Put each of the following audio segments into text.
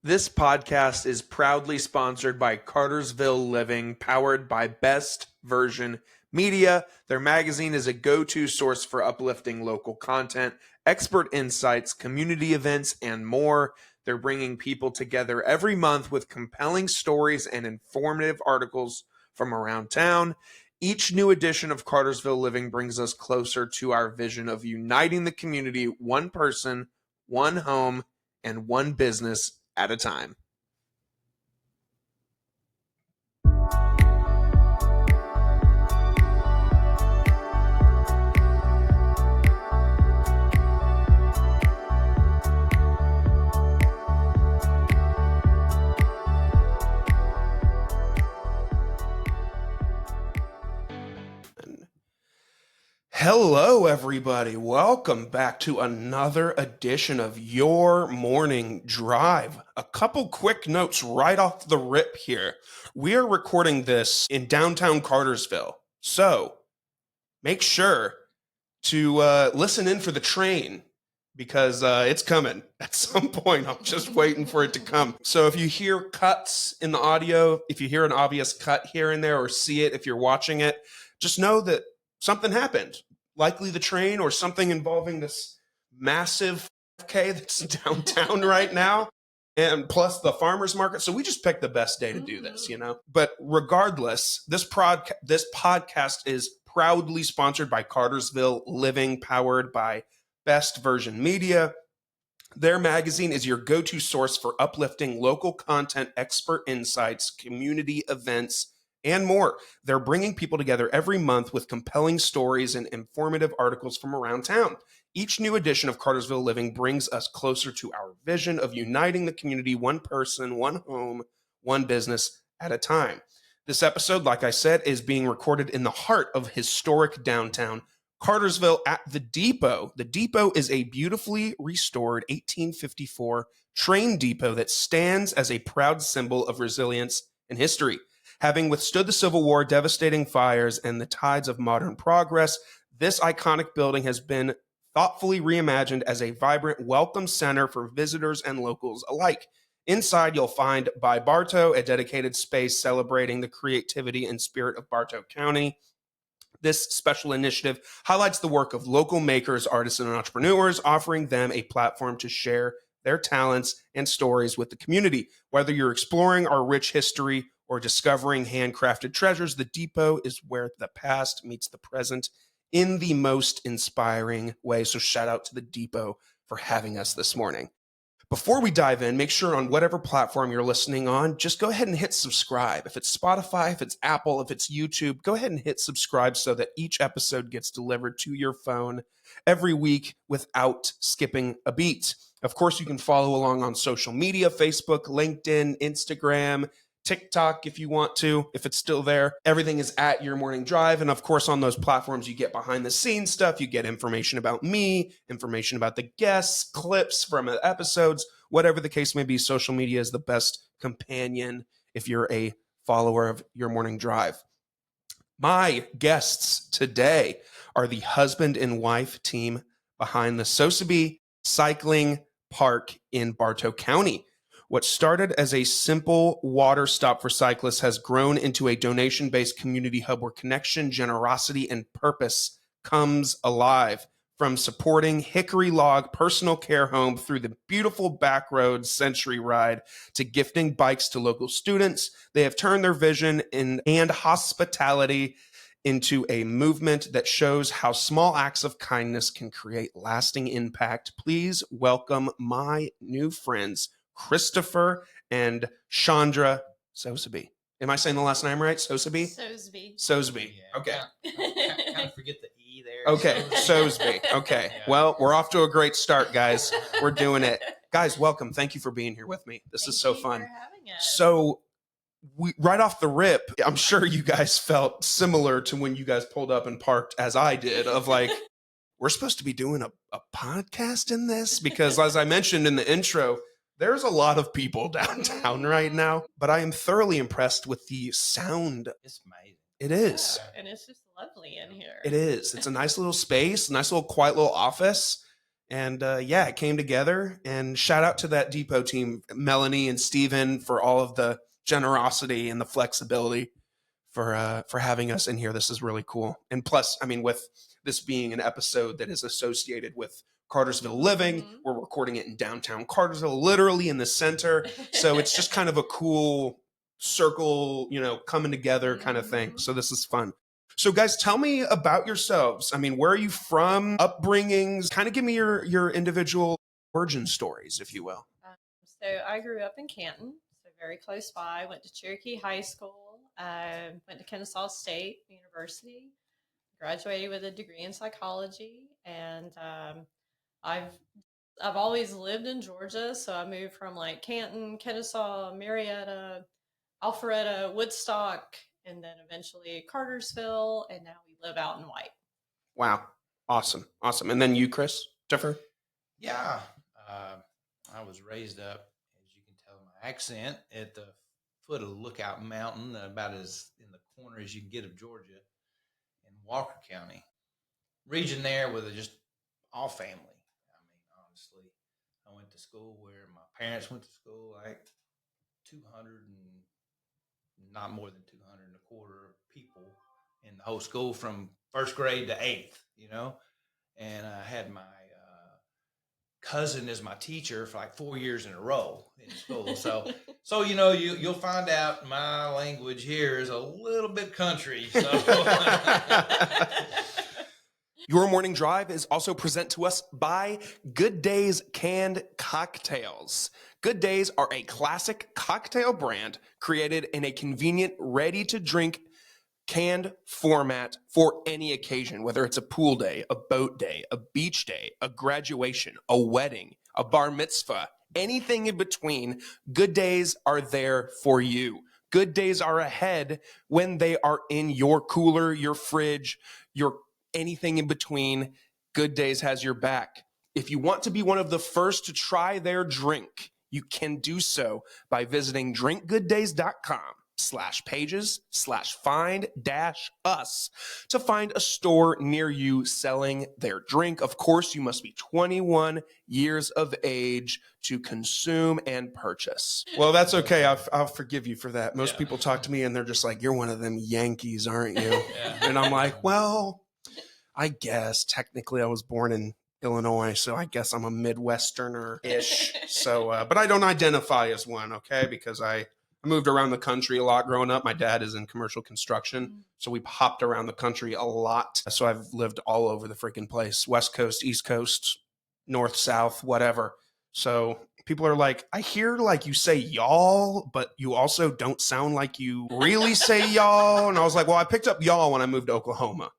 This podcast is proudly sponsored by Cartersville Living, powered by Best Version Media. Their magazine is a go-to source for uplifting local content, expert insights, community events, and more. They're bringing people together every month with compelling stories and informative articles from around town. Each new edition of Cartersville Living brings us closer to our vision of uniting the community, one person, one home, and one business at a time. Hello, everybody. Welcome back to another edition of Your Morning Drive. A couple quick notes right off the rip here. We are recording this in downtown Cartersville, so make sure to listen in for the train because it's coming at some point. I'm just waiting for it to come. So if you hear cuts in the audio, if you hear an obvious cut here and there or see it if you're watching it, just know that something happened. Likely the train or something involving this massive K that's downtown right now. And plus the farmer's market. So we just picked the best day to do this, you know. But regardless, this podcast is proudly sponsored by Cartersville Living, powered by Best Version Media. Their magazine is your go-to source for uplifting local content, expert insights, community events, and more. They're bringing people together every month with compelling stories and informative articles from around town. Each new edition of Cartersville Living brings us closer to our vision of uniting the community, one person, one home, one business at a time. This episode, like I said, is being recorded in the heart of historic downtown Cartersville at the Depot. The Depot is a beautifully restored 1854 train depot that stands as a proud symbol of resilience and history. Having withstood the Civil War, devastating fires, and the tides of modern progress, this iconic building has been thoughtfully reimagined as a vibrant welcome center for visitors and locals alike. Inside, you'll find By Bartow, a dedicated space celebrating the creativity and spirit of Bartow County. This special initiative highlights the work of local makers, artists, and entrepreneurs, offering them a platform to share their talents and stories with the community. Whether you're exploring our rich history or discovering handcrafted treasures, the Depot is where the past meets the present in the most inspiring way. So shout out to the Depot for having us this morning. Before we dive in, make sure on whatever platform you're listening on, just go ahead and hit subscribe. If it's Spotify, if it's Apple, if it's YouTube, go ahead and hit subscribe so that each episode gets delivered to your phone every week without skipping a beat. Of course, you can follow along on social media, Facebook, LinkedIn, Instagram, TikTok if you want to, if it's still there. Everything is at Your Morning Drive. And of course, on those platforms, you get behind the scenes stuff. You get information about me, information about the guests, clips from episodes, whatever the case may be. Social media is the best companion if you're a follower of Your Morning Drive. My guests today are the husband and wife team behind the Sosebee Cycling Park in Bartow County. What started as a simple water stop for cyclists has grown into a donation-based community hub where connection, generosity, and purpose comes alive. From supporting Hickory Log Personal Care Home through the beautiful back road Century Ride to gifting bikes to local students, they have turned their vision and hospitality into a movement that shows how small acts of kindness can create lasting impact. Please welcome my new friends, Christopher and Chandra Sosebee. Am I saying the last name right? Sosebee? Sosebee. Yeah, Okay. Kind of forget the E there. Okay. Sosebee. Okay. Yeah. Well, we're off to a great start, guys. We're doing it. Guys, welcome. Thank you for being here with me. This is so fun. Thank you for having us. So right off the rip, I'm sure you guys felt similar to when you guys pulled up and parked as I did of like, we're supposed to be doing a podcast in this? Because as I mentioned in the intro, there's a lot of people downtown right now, but I am thoroughly impressed with the sound. It's amazing. It is. Yeah, and it's just lovely in here. It is. It's a nice little space, nice little quiet little office. And yeah, it came together. And shout out to that depot team, Melanie and Steven, for all of the generosity and the flexibility for having us in here. This is really cool. And plus, I mean, with this being an episode that is associated with Cartersville Living, we're recording it in downtown Cartersville, literally in the center. So it's just kind of a cool circle, coming together kind of thing. So this is fun. So guys, tell me about yourselves. I mean, where are you from? Upbringings? Kind of give me your individual origin stories, if you will. So I grew up in Canton, so very close by. Went to Cherokee High School, went to Kennesaw State University, graduated with a degree in psychology, and I've always lived in Georgia. So I moved from like Canton, Kennesaw, Marietta, Alpharetta, Woodstock, and then eventually Cartersville, and now we live out in White. Wow. Awesome. And then you, Christopher? Yeah. I was raised up, as you can tell my accent, at the foot of Lookout Mountain, about as in the corner as you can get of Georgia, in Walker County. Region there with just all family. I mean, honestly, I went to school where my parents went to school, like 200 and not more than 200 and a quarter people in the whole school from first grade to eighth, and I had my cousin as my teacher for like 4 years in a row in school. So you'll find out my language here is a little bit country. So Your morning drive is also present to us by Good Days Canned Cocktails. Good Days are a classic cocktail brand created in a convenient, ready-to-drink canned format for any occasion, whether it's a pool day, a boat day, a beach day, a graduation, a wedding, a bar mitzvah, anything in between. Good Days are there for you. Good Days are ahead when they are in your cooler, your fridge, your anything in between. Good Days has your back. If you want to be one of the first to try their drink, you can do so by visiting drinkgooddays.com/pages/find-us to find a store near you selling their drink. Of course, you must be 21 years of age to consume and purchase. Well, that's okay. I'll forgive you for that. Most people talk to me and they're just like, you're one of them Yankees, aren't you? And I'm like, well, I guess technically I was born in Illinois, so I guess I'm a Midwesterner-ish. So, but I don't identify as one, okay? Because I moved around the country a lot growing up. My dad is in commercial construction, so we hopped around the country a lot. So I've lived all over the freaking place. West Coast, East Coast, North, South, whatever. So people are like, I hear like you say y'all, but you also don't sound like you really say y'all. And I was like, well, I picked up y'all when I moved to Oklahoma.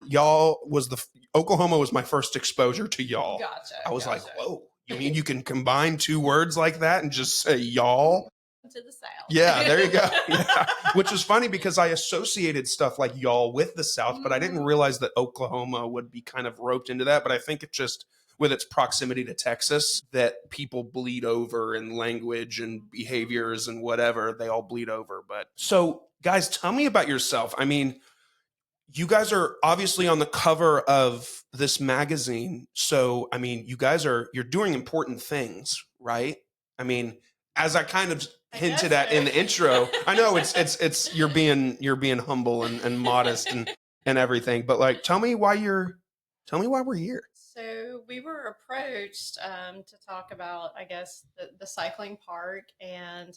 Oklahoma was my first exposure to y'all. Gotcha. I was like, whoa, you mean you can combine two words like that and just say y'all? To the South. Yeah, there you go. Yeah. Which is funny because I associated stuff like y'all with the South, but I didn't realize that Oklahoma would be kind of roped into that. But I think it just, with its proximity to Texas, that people bleed over in language and behaviors and whatever. They all bleed over. But so, guys, tell me about yourself. I mean, you guys are obviously on the cover of this magazine. So, I mean, you're doing important things, right? I mean, as I kind of hinted at in the intro, I know it's you're being humble and modest and everything, but like, tell me why we're here. So we were approached to talk about, I guess, the cycling park and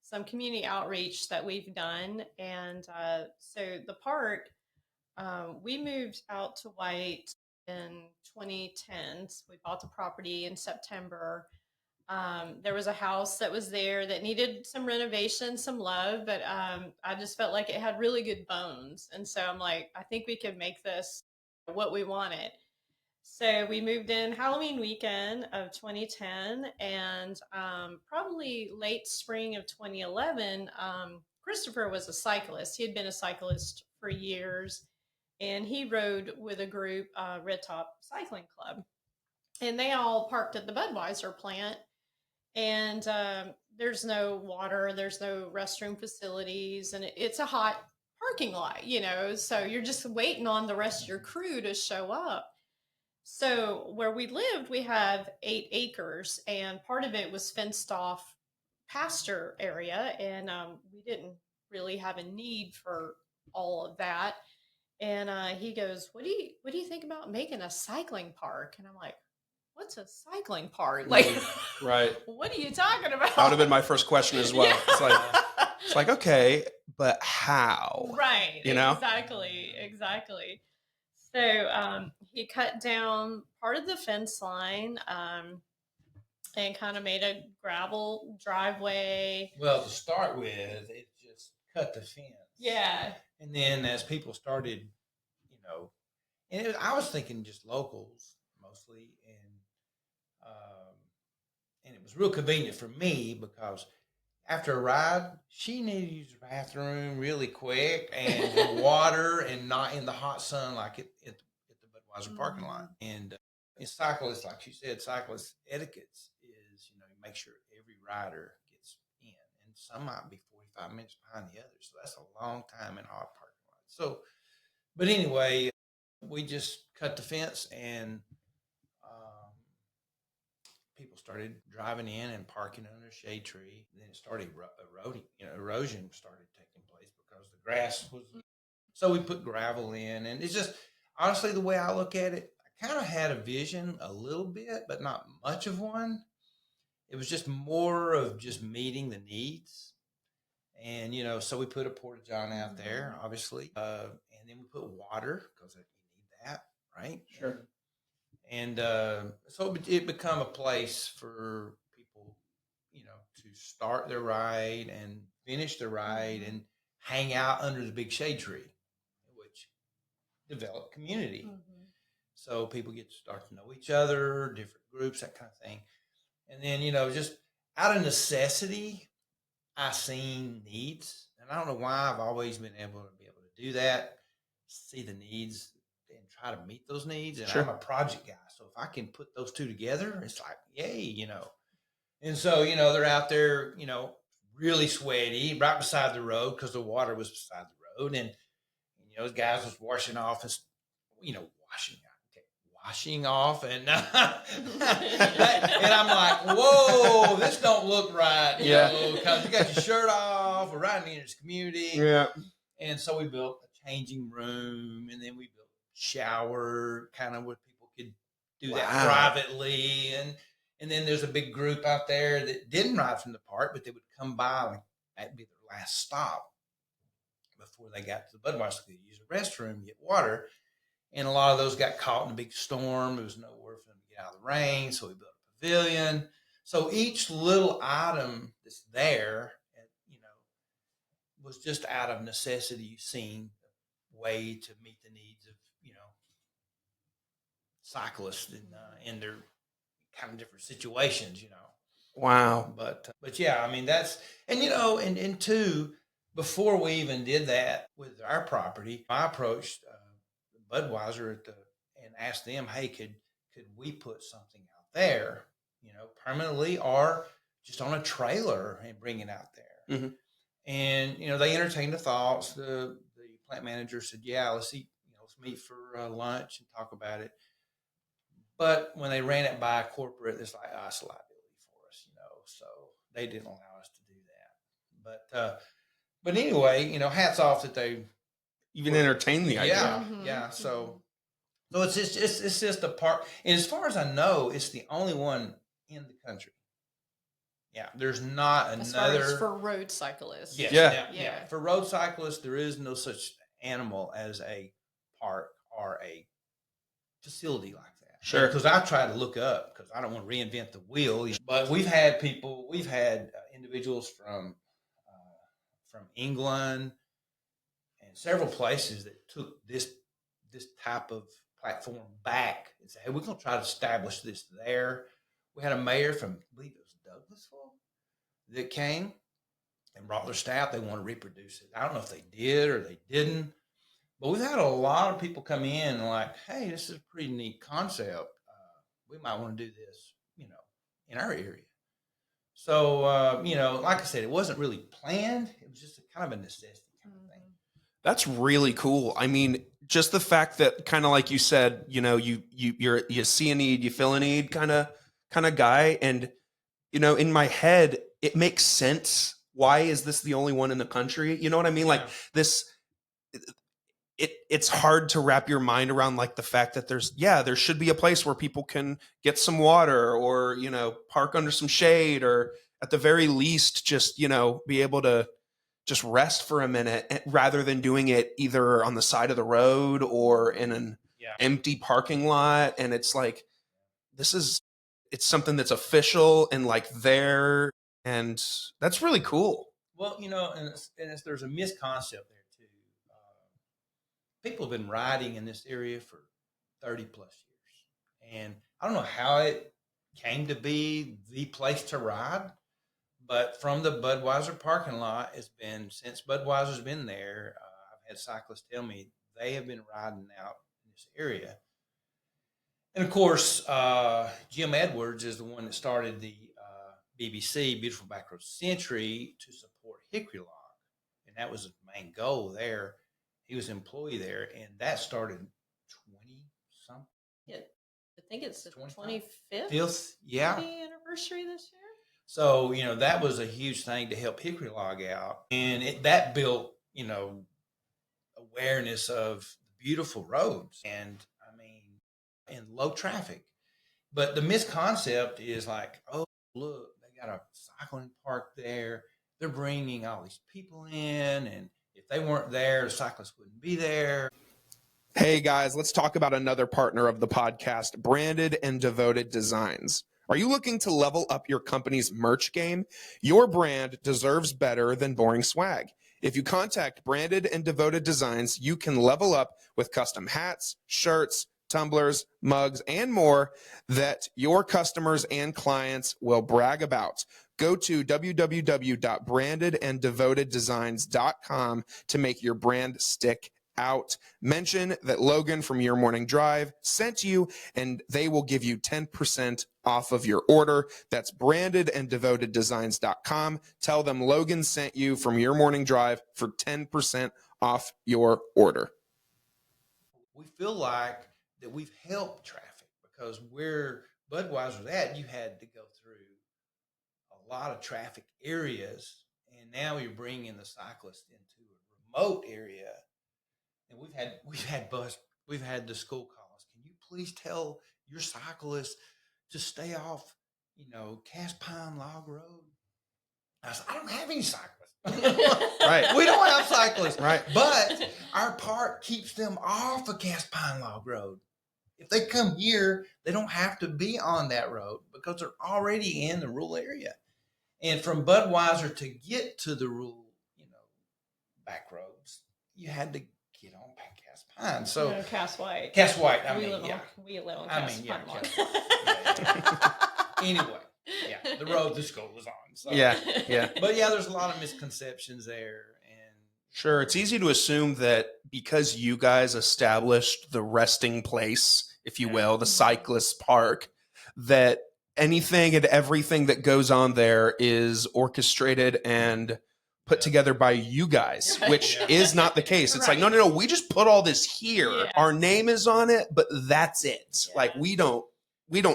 some community outreach that we've done. And so the park, we moved out to White in 2010. We bought the property in September. There was a house that was there that needed some renovation, some love, but I just felt like it had really good bones. And so I'm like, I think we could make this what we wanted. So we moved in Halloween weekend of 2010, and probably late spring of 2011, Christopher was a cyclist. He had been a cyclist for years, and he rode with a group, Red Top Cycling Club. And they all parked at the Budweiser plant, and there's no water, there's no restroom facilities, and it's a hot parking lot, so you're just waiting on the rest of your crew to show up. So where we lived, we have 8 acres, and part of it was fenced off pasture area, and we didn't really have a need for all of that. And he goes, what do you think about making a cycling park?" And I'm like, "What's a cycling park? Like, Right. what are you talking about?" That would have been my first question as well. Yeah. It's like, okay, but how? Right. You know? Exactly. Exactly. So he cut down part of the fence line, and kind of made a gravel driveway. Well, to start with, it just cut the fence. Yeah. And then as people started, and I was thinking just locals mostly, um, and it was real convenient for me because after a ride, she needed to use the bathroom really quick and water and not in the hot sun like at the Budweiser parking lot. And cyclists, like you said, cyclist etiquettes is, you make sure every rider gets in. And some might be 45 minutes behind the others. So that's a long time in a hot parking lot. So, but anyway, we just cut the fence and people started driving in and parking under a shade tree. And then it started eroding. Erosion started taking place because the grass was. So we put gravel in, and it's just honestly the way I look at it. I kind of had a vision a little bit, but not much of one. It was just more of just meeting the needs, and so we put a porta john out there, obviously, and then we put water because you need that, right? Sure. And so it become a place for people, to start their ride and finish the ride and hang out under the big shade tree, which develop community. Mm-hmm. So people get to start to know each other, different groups, that kind of thing. And then, just out of necessity, I seen needs. And I don't know why I've always been able to do that, see the needs and try to meet those needs. And Sure. I'm a project guy. So if I can put those two together, it's like, yay, And so, they're out there, really sweaty right beside the road because the water was beside the road. And those guys was washing off, washing off. And, and I'm like, whoa, this don't look right. Because you got your shirt off, we're riding in this community. Yeah. And so we built a changing room, and then we built a shower, kind of where people could do that privately. And then there's a big group out there that didn't ride from the park, but they would come by, like that'd be their last stop before they got to the Budweiser. They use the restroom, get water. And a lot of those got caught in a big storm. There was nowhere for them to get out of the rain. So we built a pavilion. So each little item that's there, was just out of necessity, seen a way to meet the needs of, cyclists in their kind of different situations, Wow. But yeah, I mean, that's, and, and two, before we even did that with our property, I approached Budweiser and asked them, hey, could we put something out there, permanently or just on a trailer and bring it out there? Mm-hmm. And, they entertained the thoughts. The plant manager said, yeah, let's eat, let's meet for lunch and talk about it. But when they ran it by corporate, it's like, it's a liability for us, so they didn't allow us to do that. But anyway, hats off that they even entertain the idea. Yeah. Mm-hmm. Yeah. So it's just a part. And as far as I know, it's the only one in the country. Yeah. There's not As another. far as for road cyclists. Yes, Yeah. For road cyclists, there is no such animal as a park or a facility like that. Sure. Because I try to look up because I don't want to reinvent the wheel. But we've had individuals from England and several places that took this type of platform back and said, hey, we're going to try to establish this there. We had a mayor from, I believe it was Douglasville, that came and brought their staff. They want to reproduce it. I don't know if they did or they didn't, but we've had a lot of people come in and like, hey, this is a pretty neat concept. We might want to do this, in our area. So, like I said, it wasn't really planned. It was just kind of a necessity kind of thing. That's really cool. I mean, just the fact that kind of like you said, you see a need, you feel a need kind of guy. And, in my head, it makes sense. Why is this the only one in the country? You know what I mean? Like this, it's hard to wrap your mind around like the fact that there should be a place where people can get some water or, park under some shade, or at the very least, just, be able to just rest for a minute rather than doing it either on the side of the road or in an empty parking lot. And it's like, it's something that's official and like there. And that's really cool. Well, there's a misconcept there too. People have been riding in this area for 30 plus years. And I don't know how it came to be the place to ride, but from the Budweiser parking lot, since Budweiser's been there, I've had cyclists tell me they have been riding out in this area. And of course, Jim Edwards is the one that started the BBC, Beautiful Backroads Century, to support Hickory Log. And that was the main goal there. He was an employee there, and that started 20-something. Yeah, I think it's the 25th anniversary this year. So, that was a huge thing to help Hickory Log out. And that built, awareness of beautiful roads and, and low traffic. But the misconcept is like, oh, look, they got a cycling park there. They're bringing all these people in, and if they weren't there, the cyclists wouldn't be there. Hey guys, let's talk about another partner of the podcast, Branded and Devoted Designs. Are you looking to level up your company's merch game? Your brand deserves better than boring swag. If you contact Branded and Devoted Designs, you can level up with custom hats, shirts, tumblers, mugs, and more that your customers and clients will brag about. Go to www.brandedanddevoteddesigns.com to make your brand stick out. Mention that Logan from Your Morning Drive sent you, and they will give you 10% off of your order. That's brandedanddevoteddesigns.com. Tell them Logan sent you from Your Morning Drive for 10% off your order. We feel like that we've helped traffic because where Budweiser's at, you had to go through a lot of traffic areas, and now you're bringing the cyclist into a remote area. And we've had the school calls. Can you please tell your cyclists to stay off, Cast Pine Log Road? I said, I don't have any cyclists. Right. We don't have cyclists. Right. But our park keeps them off of Cast Pine Log Road. If they come here, they don't have to be on that road because they're already in the rural area. And from Budweiser to get to the rural, back roads, you had to get on Cast Pine. So Cass White. Cass White. We live on Cass Pine Log. Anyway, the road the school was on. So. Yeah. But there's a lot of misconceptions there. And sure, it's easy to assume that because you guys established the resting place, if you will, the cyclist park, that anything and everything that goes on there is orchestrated and put together by you guys, which is not the case. It's like, no, we just put all this here. Yeah. Our name is on it, but that's it. Yeah. Like we don't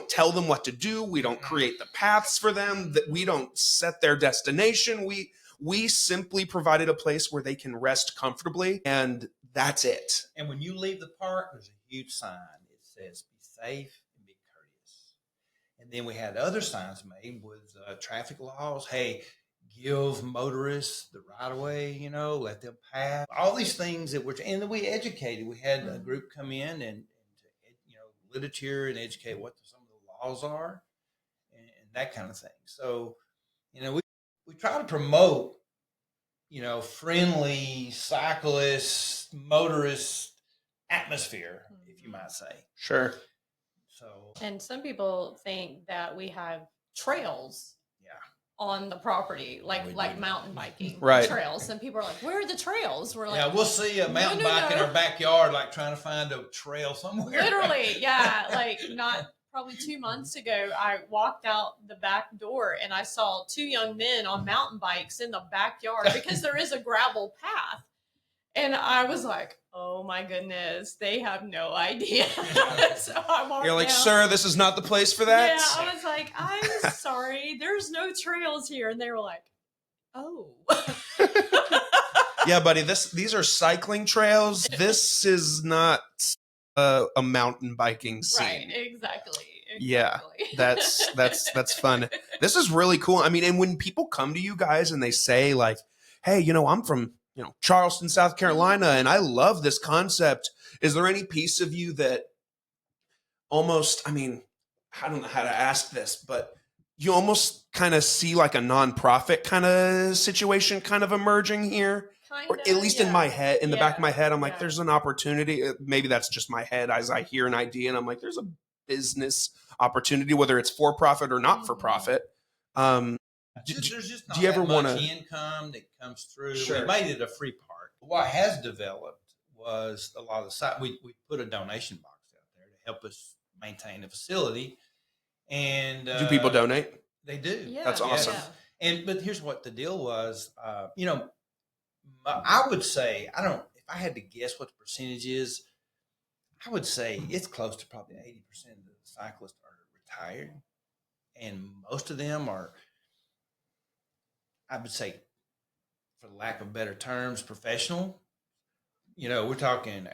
tell them what to do. We don't create the paths for them. That we don't set their destination. We simply provided a place where they can rest comfortably, and that's it. And when you leave the park, there's a huge sign. It says, "Be safe and be courteous." And then we had other signs made with traffic laws. Hey, give motorists the right of way, let them pass. All these things that and then we educated. We had a group come in and literature and educate what some of the laws are and that kind of thing. So, we try to promote, friendly cyclist, motorist atmosphere, if you might say. Sure. So, and some people think that we have trails on the property, like mountain biking trails. Some people are like, where are the trails? We're like, we'll see a mountain bike in our backyard, like trying to find a trail somewhere. Literally, like not probably 2 months ago, I walked out the back door and I saw two young men on mountain bikes in the backyard because there is a gravel path. And I was like, oh my goodness, they have no idea. So I walked You're like, down. sir, this is not the place for that. Yeah, I was like, I'm sorry, there's no trails here. And they were like, oh. Yeah, buddy, these are cycling trails. This is not a mountain biking scene. Right, exactly. Yeah, that's fun. This is really cool. I mean, and when people come to you guys and they say like, hey, I'm from, Charleston, South Carolina, and I love this concept. Is there any piece of you that almost, I mean, I don't know how to ask this, but you almost kind of see like a nonprofit kind of situation kind of emerging here? Or at least in my head, in the back of my head, I'm like, there's an opportunity. Maybe that's just my head as I hear an idea, and I'm like, there's a business opportunity, whether it's for profit or not for profit. There's just not do you ever want to income that comes through? Sure. We made it a free park. What has developed was a lot of the site. We put a donation box out there to help us maintain the facility. And do people donate? They do. Yeah, That's awesome. Yeah. But here's what the deal was. I would say, if I had to guess what the percentage is, I would say it's close to probably 80% of the cyclists are retired. And most of them are, I would say, for lack of better terms, professional. We're talking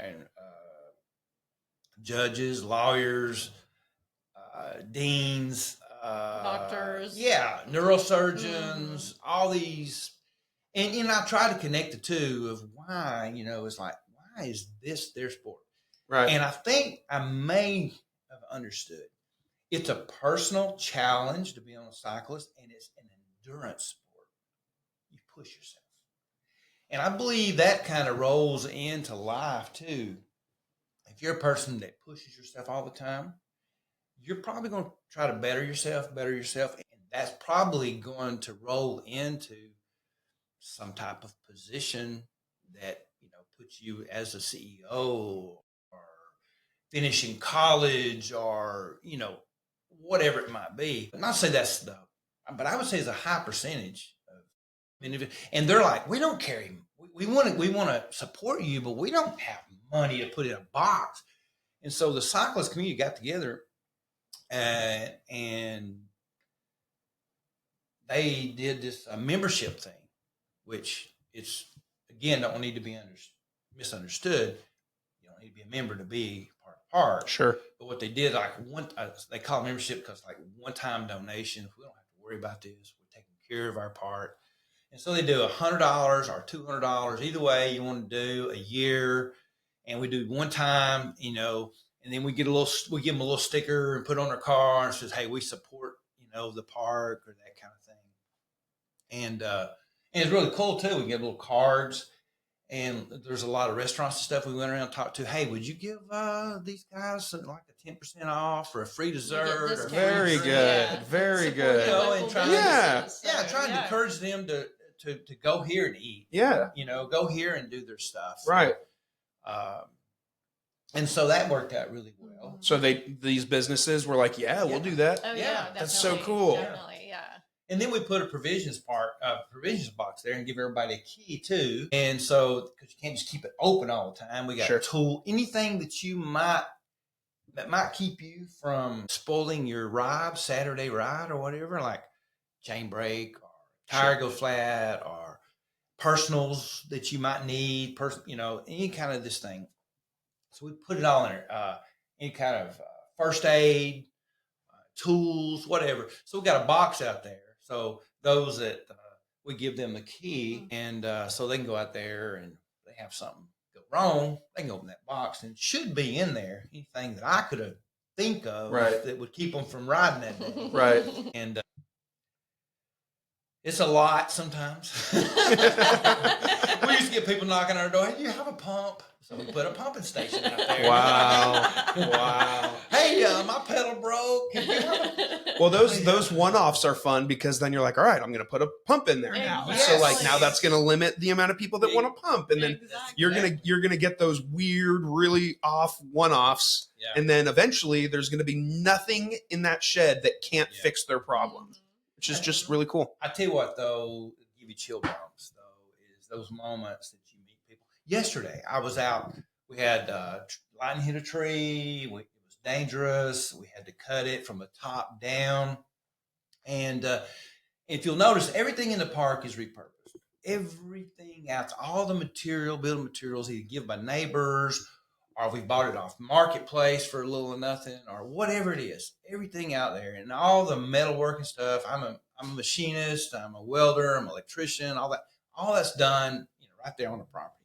judges, lawyers, deans, doctors. Yeah, neurosurgeons, all these. And I try to connect the two of why, it's like, why is this their sport? Right. And I think I may have understood. It's a personal challenge to be on a cyclist, and it's an endurance sport. You push yourself. And I believe that kind of rolls into life too. If you're a person that pushes yourself all the time, you're probably going to try to better yourself. And that's probably going to roll into some type of position that, puts you as a CEO or finishing college or, whatever it might be. Not to say but I would say it's a high percentage of, and they're like, we don't carry, we want to support you, but we don't have money to put in a box. And so the cyclist community got together and they did this membership thing, which it's, again, don't need to be misunderstood. You don't need to be a member to be part of park. Sure. But what they did, like they call it membership because like one-time donation. We don't have to worry about this. We're taking care of our part. And so they do $100 or $200, either way you want to do, a year. And we do one time, and then we give them a little sticker and put it on their car and says, hey, we support, the park or that kind of thing. And it's really cool too. We get little cards, and there's a lot of restaurants and stuff we went around and talked to. Hey, would you give these guys like a 10% off or a free dessert? Or very free good. Yeah. Very good. And trying to encourage them to go here and eat. Yeah. Go here and do their stuff. Right. And so that worked out really well. So these businesses were like, we'll do that. Oh, Yeah, that's so cool. Definitely, yeah. And then we put a provisions box there and give everybody a key too. And so, because you can't just keep it open all the time, we got a tool, anything that might keep you from spoiling your Saturday ride or whatever, like chain brake or tire go flat or personals that you might need, any kind of this thing. So we put it all in there, any kind of first aid, tools, whatever. So we got a box out there. So those that we give them the key, and so they can go out there and they have something go wrong, they can open that box and it should be in there. Anything that I could have think of that would keep them from riding that day. Right. And it's a lot sometimes. We used to get people knocking on our door. Hey, do you have a pump? So we put a pumping station out there. Wow. Hey, my pedal broke. Well, those one-offs are fun because then you're like, all right, I'm going to put a pump in there now. Yes. So like now that's going to limit the amount of people that want to pump, and then you're gonna get those weird, really off one-offs, and then eventually there's going to be nothing in that shed that can't fix their problem, which is just really cool. I tell you what, though, give you chill bumps though is those moments that you meet people. yesterday I was out. We had lightning hit a tree. It was dangerous. We had to cut it from the top down. And if you'll notice, everything in the park is repurposed. Everything out, all the material, building materials, either given by neighbors or if we bought it off marketplace for a little or nothing or whatever it is. Everything out there and all the metalwork and stuff. I'm a machinist. I'm a welder. I'm an electrician. All that's done, right there on the property.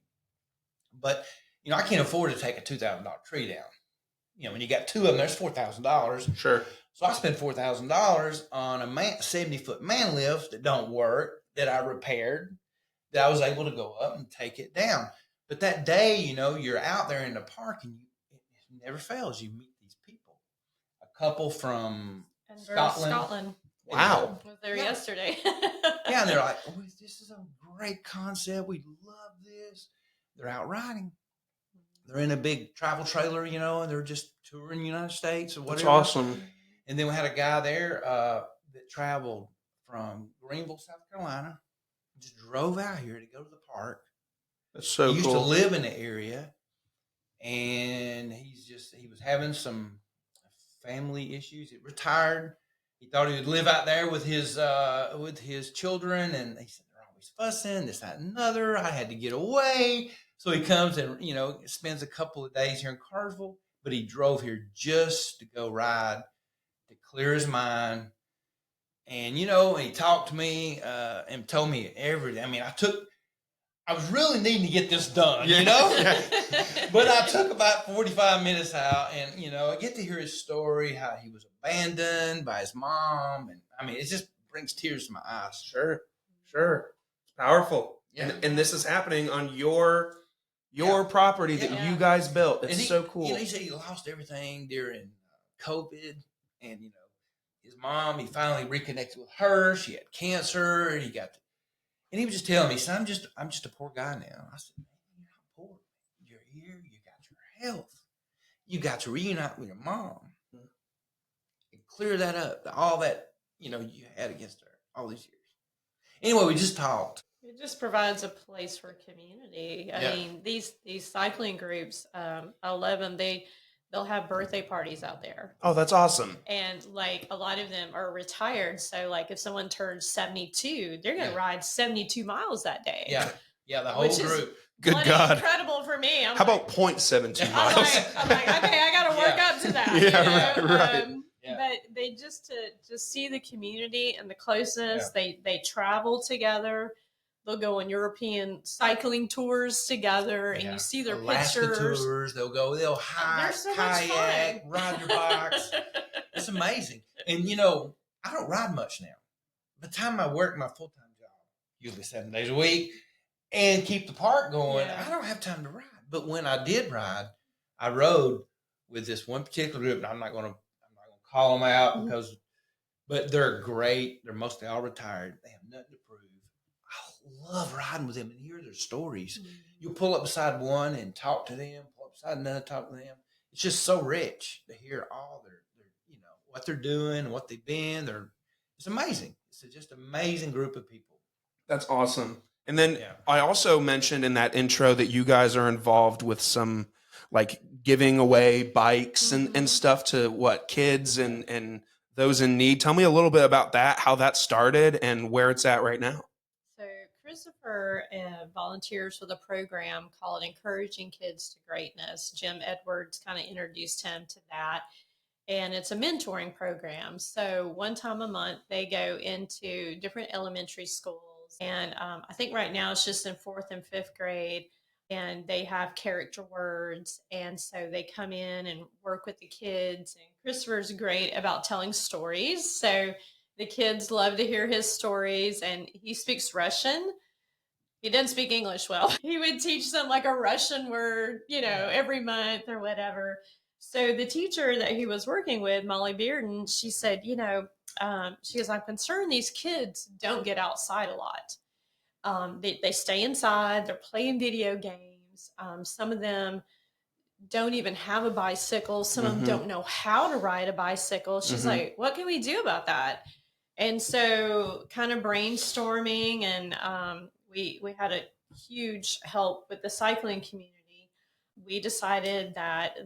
But I can't afford to take a $2,000 tree down. When you got two of them, there's $4,000. Sure. So I spent $4,000 on a 70-foot man lift that don't work, that I repaired, that I was able to go up and take it down. But that day, you're out there in the park and it never fails. You meet these people. A couple from Scotland. Wow. Was there yesterday. Yeah, and they're like, oh, this is a great concept. We love this. They're out riding. They're in a big travel trailer, and they're just touring the United States or whatever. That's awesome. And then we had a guy there that traveled from Greenville, South Carolina, just drove out here to go to the park. That's so cool. He used to live in the area, and he was having some family issues. He retired. He thought he would live out there with his children, and he said they're always fussing, this, that, and another. I had to get away. So he comes and, spends a couple of days here in Cartersville, but he drove here just to go ride, to clear his mind. And, he talked to me and told me everything. I mean, I was really needing to get this done, Yeah. But I took about 45 minutes out and, I get to hear his story, how he was abandoned by his mom. And I mean, it just brings tears to my eyes. Sure. It's powerful. Yeah. And this is happening on your property that you guys built. It's so cool. He said he lost everything during COVID, and his mom. He finally reconnected with her. She had cancer, and and he was just telling me, "Son, I'm just a poor guy now." I said, "Man, you're not poor. You're here. You got your health. You got to reunite with your mom and clear that up. All that you had against her all these years." Anyway, we just talked. It just provides a place for community. I mean, these cycling groups, I love them. They'll have birthday parties out there. Oh, that's awesome. And like a lot of them are retired. So like if someone turns 72, they're going to ride 72 miles that day. Yeah. The whole group. Good God. Incredible for me. How about 0.72 miles? I'm like, okay, I got to work up to that. Yeah, right. But they just see the community and the closeness. Yeah. They travel together. They'll go on European cycling tours together, and you see their Alaska pictures. Tours. They'll hike, kayak, ride your bikes. It's amazing. And I don't ride much now. By the time I work my full-time job, usually 7 days a week, and keep the park going, I don't have time to ride. But when I did ride, I rode with this one particular group, and I'm not going to call them out but they're great. They're mostly all retired. They have nothing to prove. I love riding with them and hear their stories. Mm-hmm. You pull up beside one and talk to them, pull up beside another, talk to them. It's just so rich to hear all their what they're doing, what they've been. It's amazing. It's just an amazing group of people. That's awesome. And then I also mentioned in that intro that you guys are involved with some like giving away bikes and stuff to kids and those in need. Tell me a little bit about that, how that started and where it's at right now. So Christopher volunteers with a program called Encouraging Kids to Greatness. Jim Edwards kind of introduced him to that. And it's a mentoring program. So one time a month, they go into different elementary schools. And I think right now it's just in 4th and 5th grade. And they have character words. And so they come in and work with the kids. And Christopher's great about telling stories. So the kids love to hear his stories. And he speaks Russian. He doesn't speak English well. He would teach them like a Russian word, every month or whatever. So the teacher that he was working with, Molly Bearden, she said, she goes, I'm concerned these kids don't get outside a lot. They stay inside. They're playing video games. Some of them don't even have a bicycle. Some of them don't know how to ride a bicycle. She's like, what can we do about that? And so kind of brainstorming, and we had a huge help with the cycling community. We decided that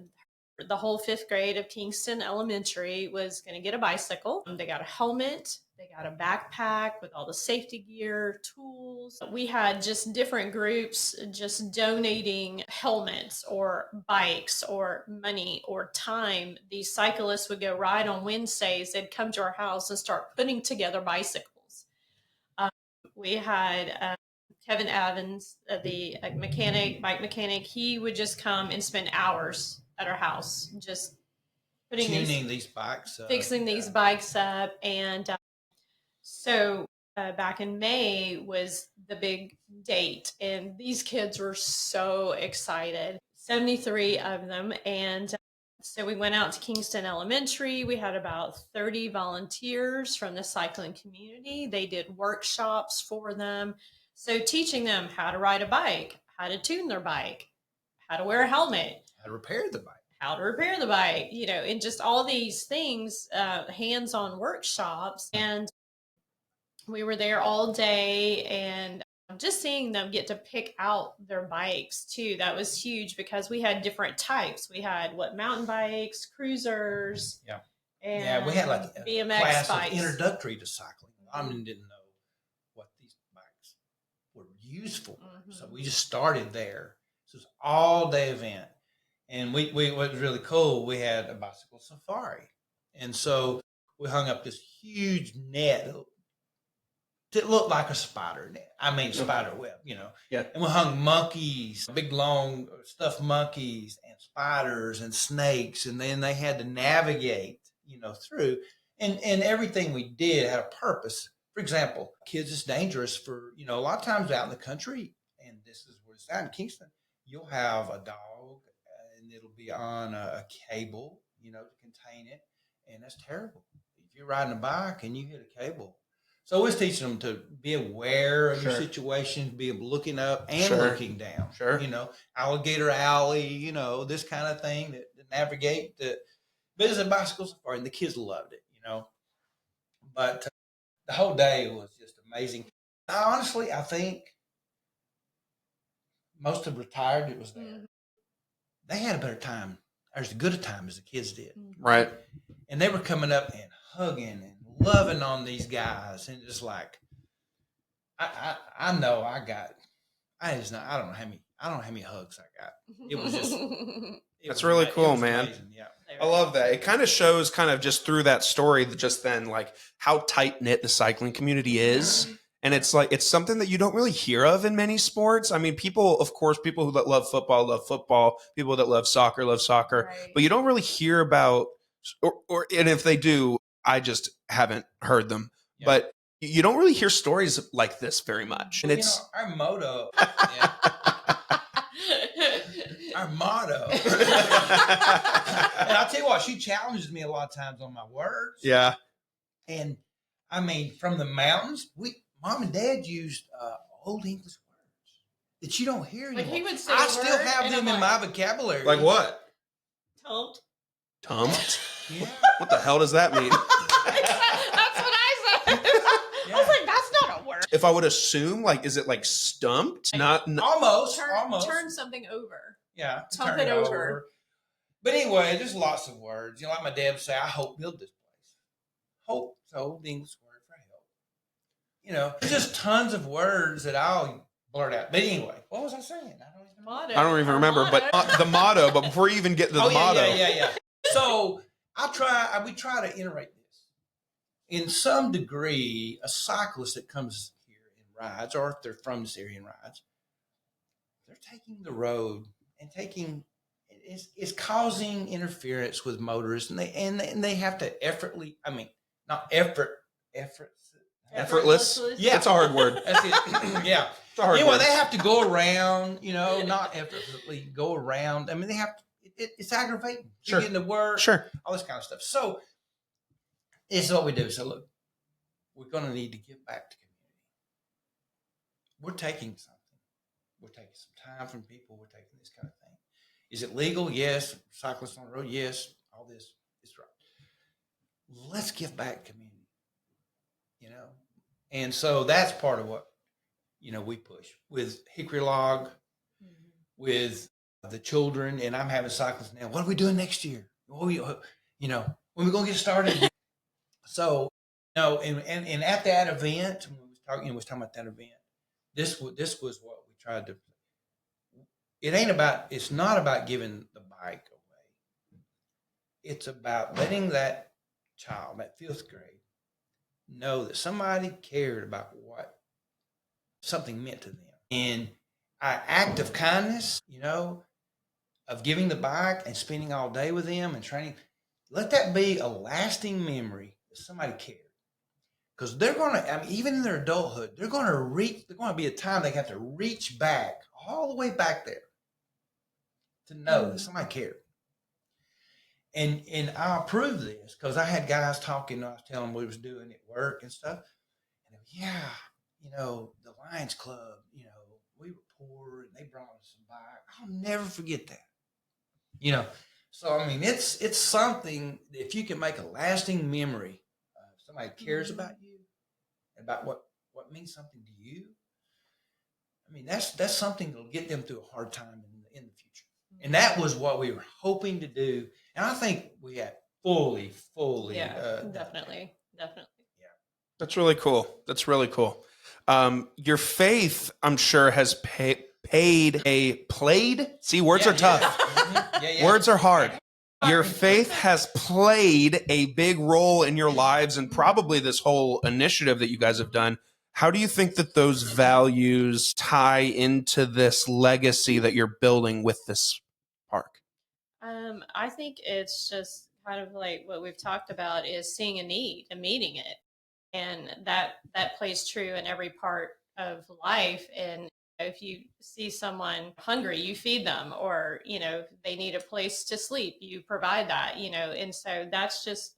the whole fifth grade of Kingston Elementary was going to get a bicycle. They got a helmet, they got a backpack with all the safety gear, tools. We had just different groups just donating helmets or bikes or money or time. These cyclists would go ride on Wednesdays. They'd come to our house and start putting together bicycles. We had Kevin Evans, the bike mechanic. He would just come and spend hours at our house, just tuning these bikes up, fixing these bikes up. And so back in May was the big date, and these kids were so excited. 73 of them, and so we went out to Kingston Elementary. We had about 30 volunteers from the cycling community. They did workshops for them. So teaching them how to ride a bike, how to tune their bike, how to wear a helmet, how to repair the bike, and just all these things, hands-on workshops. And we were there all day, and just seeing them get to pick out their bikes too, that was huge, because we had different types. We had mountain bikes, cruisers, and we had like a BMX class bikes. of introductory to cycling. I didn't know what these bikes were used for, so we just started there. So it was an all-day event, and we what was really cool, we had a bicycle safari, and so we hung up this huge net. It looked like a spider net. I mean, spider web, Yeah. And we hung monkeys, big, long stuffed monkeys and spiders and snakes. And then they had to navigate, through. And everything we did had a purpose. For example, kids, it's dangerous for, a lot of times out in the country, and this is where it's out in Kingston, you'll have a dog and it'll be on a cable, to contain it. And that's terrible. If you're riding a bike and you hit a cable. So I was teaching them to be aware of your situation, be looking up and looking down. Sure. Alligator alley, this kind of thing to navigate the visit bicycle safari. And the kids loved it, But the whole day was just amazing. Honestly, I think most of the retired that was there, they had a better time, or as good a time as the kids did. Right. And they were coming up and hugging and loving on these guys, and just like I don't know how many hugs I got. It was just that's really cool, man. Amazing. Yeah, I love that. It kind of shows, just through that story, just then, like, how tight knit the cycling community is. And it's something that you don't really hear of in many sports. I mean, people who love football, people that love soccer, Right. but you don't really hear about, and if they do, I just haven't heard them. Yeah. But you don't really hear stories like this very much. And it's our motto. Our motto. And I'll tell you what, she challenges me a lot of times on my words. Yeah. And I mean, from the mountains, Mom and Dad used old English words that you don't hear anymore. He would say I still have them in my vocabulary. Like what? Tumped. Tumped? Yeah. What the hell does that mean? That's what I said. Yeah. I was like, that's not a word. If I would assume, is it like stumped? Almost. Turn something over. Yeah. Turn it over. But anyway, there's lots of words. Like my dad would say, I hope build this place. Hope is the old English word for help. There's just tons of words that I'll blurt out. But anyway, what was I saying? I don't even remember. But the motto. But before you even get to the motto, yeah. So we try to iterate this. In some degree, a cyclist that comes here and rides, or if they're from this area and rides, they're taking the road and it's causing interference with motorists, and they have to effortless. Yeah, it's a hard word. That's it. Yeah, it's a hard anyway, word. they have to go around, not effortlessly go around. I mean, they have to. It's aggravating. Sure. You're getting to work. Sure. All this kind of stuff. So this is what we do. So look, we're going to need to give back to community. We're taking something. We're taking some time from people. We're taking this kind of thing. Is it legal? Yes. Cyclists on the road? Yes. All this is right. Let's give back to community. And so that's part of what we push with hickory log, with the children, and I'm having cycles now. What are we doing next year? When we going to get started? So, and at that event, when we was talking about that event, this was what we tried to. It's not about giving the bike away. It's about letting that child, that 5th grade, know that somebody cared about what something meant to them. And an act of kindness, of giving the bike and spending all day with them and training, let that be a lasting memory that somebody cared. Because they're going to, even in their adulthood, there's going to be a time they have to reach back, all the way back there, to know that somebody cared. And I approve this because I had guys talking, I was telling them what we was doing at work and stuff. And the Lions Club, we were poor and they brought us some bike. I'll never forget that. So it's something, if you can make a lasting memory, somebody cares about you, about what means something to you. That's something that'll get them through a hard time in the future. And that was what we were hoping to do. And I think we had fully. Yeah, definitely. Yeah. That's really cool. Your faith, I'm sure, has played. See, words are tough. Yeah. Words are hard. Your faith has played a big role in your lives and probably this whole initiative that you guys have done. How do you think that those values tie into this legacy that you're building with this park? I think it's just kind of like what we've talked about is seeing a need and meeting it. And that plays true in every part of life. And if you see someone hungry, you feed them, or they need a place to sleep, you provide that. And so that's just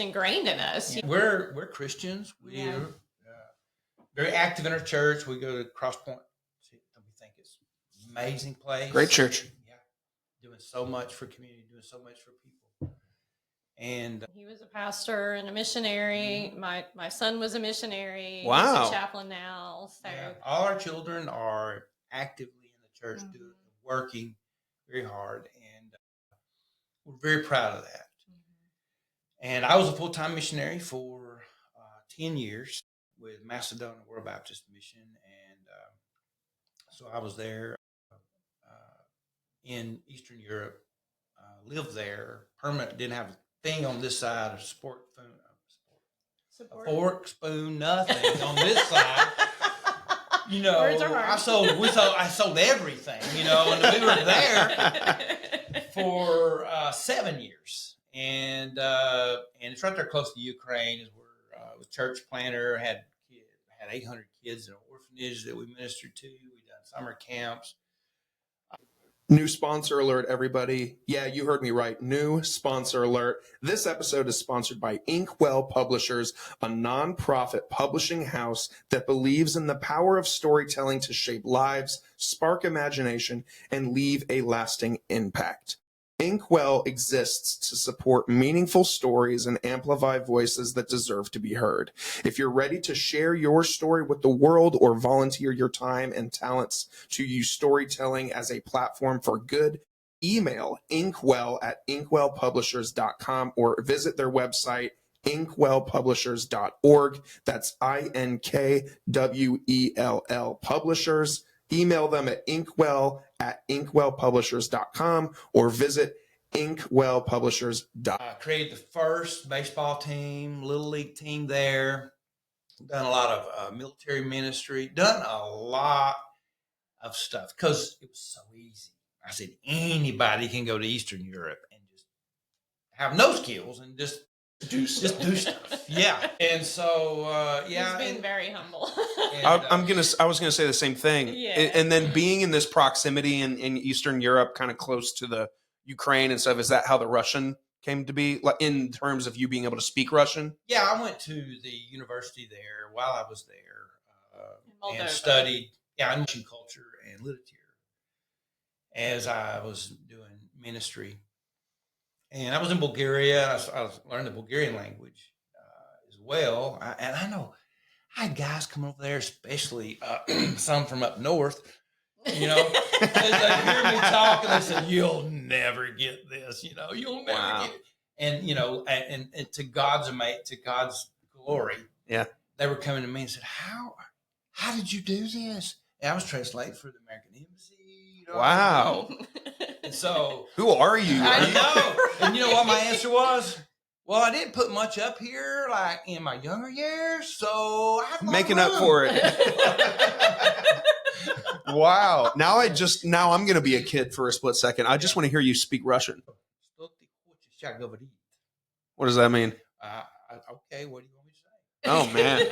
ingrained in us. We're Christians. We're very active in our church. We go to Cross Point. We think it's an amazing place. Great church. Yeah, doing so much for community, doing so much for people. And he was a pastor and a missionary. My son was a missionary. Wow. He's a chaplain now. So all our children are actively in the church, working very hard, and we're very proud of that. And I was a full-time missionary for 10 years with Macedonia World Baptist Mission, and so I was there in Eastern Europe. Lived there, permanent. Didn't have thing on this side of support. A fork, spoon, nothing on this side. Words are hard. I sold everything, and we were there for 7 years, and it's right there close to Ukraine. Is where I was church planter, had 800 kids in an orphanage that we ministered to. We done summer camps. New sponsor alert, everybody. Yeah, you heard me right. New sponsor alert. This episode is sponsored by InkWell Publishers, a nonprofit publishing house that believes in the power of storytelling to shape lives, spark imagination, and leave a lasting impact. InkWell exists to support meaningful stories and amplify voices that deserve to be heard. If you're ready to share your story with the world or volunteer your time and talents to use storytelling as a platform for good, email inkwell at inkwellpublishers.com or visit their website, inkwellpublishers.org. That's INKWELL Publishers. Email them at inkwell at inkwellpublishers.com or visit inkwellpublishers.com. Created the first baseball team, little league team there. Done a lot of military ministry. Done a lot of stuff because it was so easy. I said anybody can go to Eastern Europe and just have no skills and just do stuff. Yeah. And so, he's being very humble. I was gonna say the same thing. Yeah. And then being in this proximity in Eastern Europe, kind of close to the Ukraine and stuff, is that how the Russian came to be, like in terms of you being able to speak Russian? Yeah, I went to the university there while I was there and studied Russian culture and literature as I was doing ministry. And I was in Bulgaria. I was learning the Bulgarian language as well. I I had guys come over there, especially some from up north, you know, as they hear me talk, and they said, "You'll never get this, you know, you'll never get it." And, you know, and to God's glory, they were coming to me and said, how did you do this? And I was translating for the American Embassy. You know, wow. And so, who are you? I know. And you know what my answer was? Well, I didn't put much up here, like in my younger years, so I have making up for it. Wow. Now I'm going to be a kid for a split second. I just want to hear you speak Russian. What does that mean? Okay, what do you want me to say? Oh, man.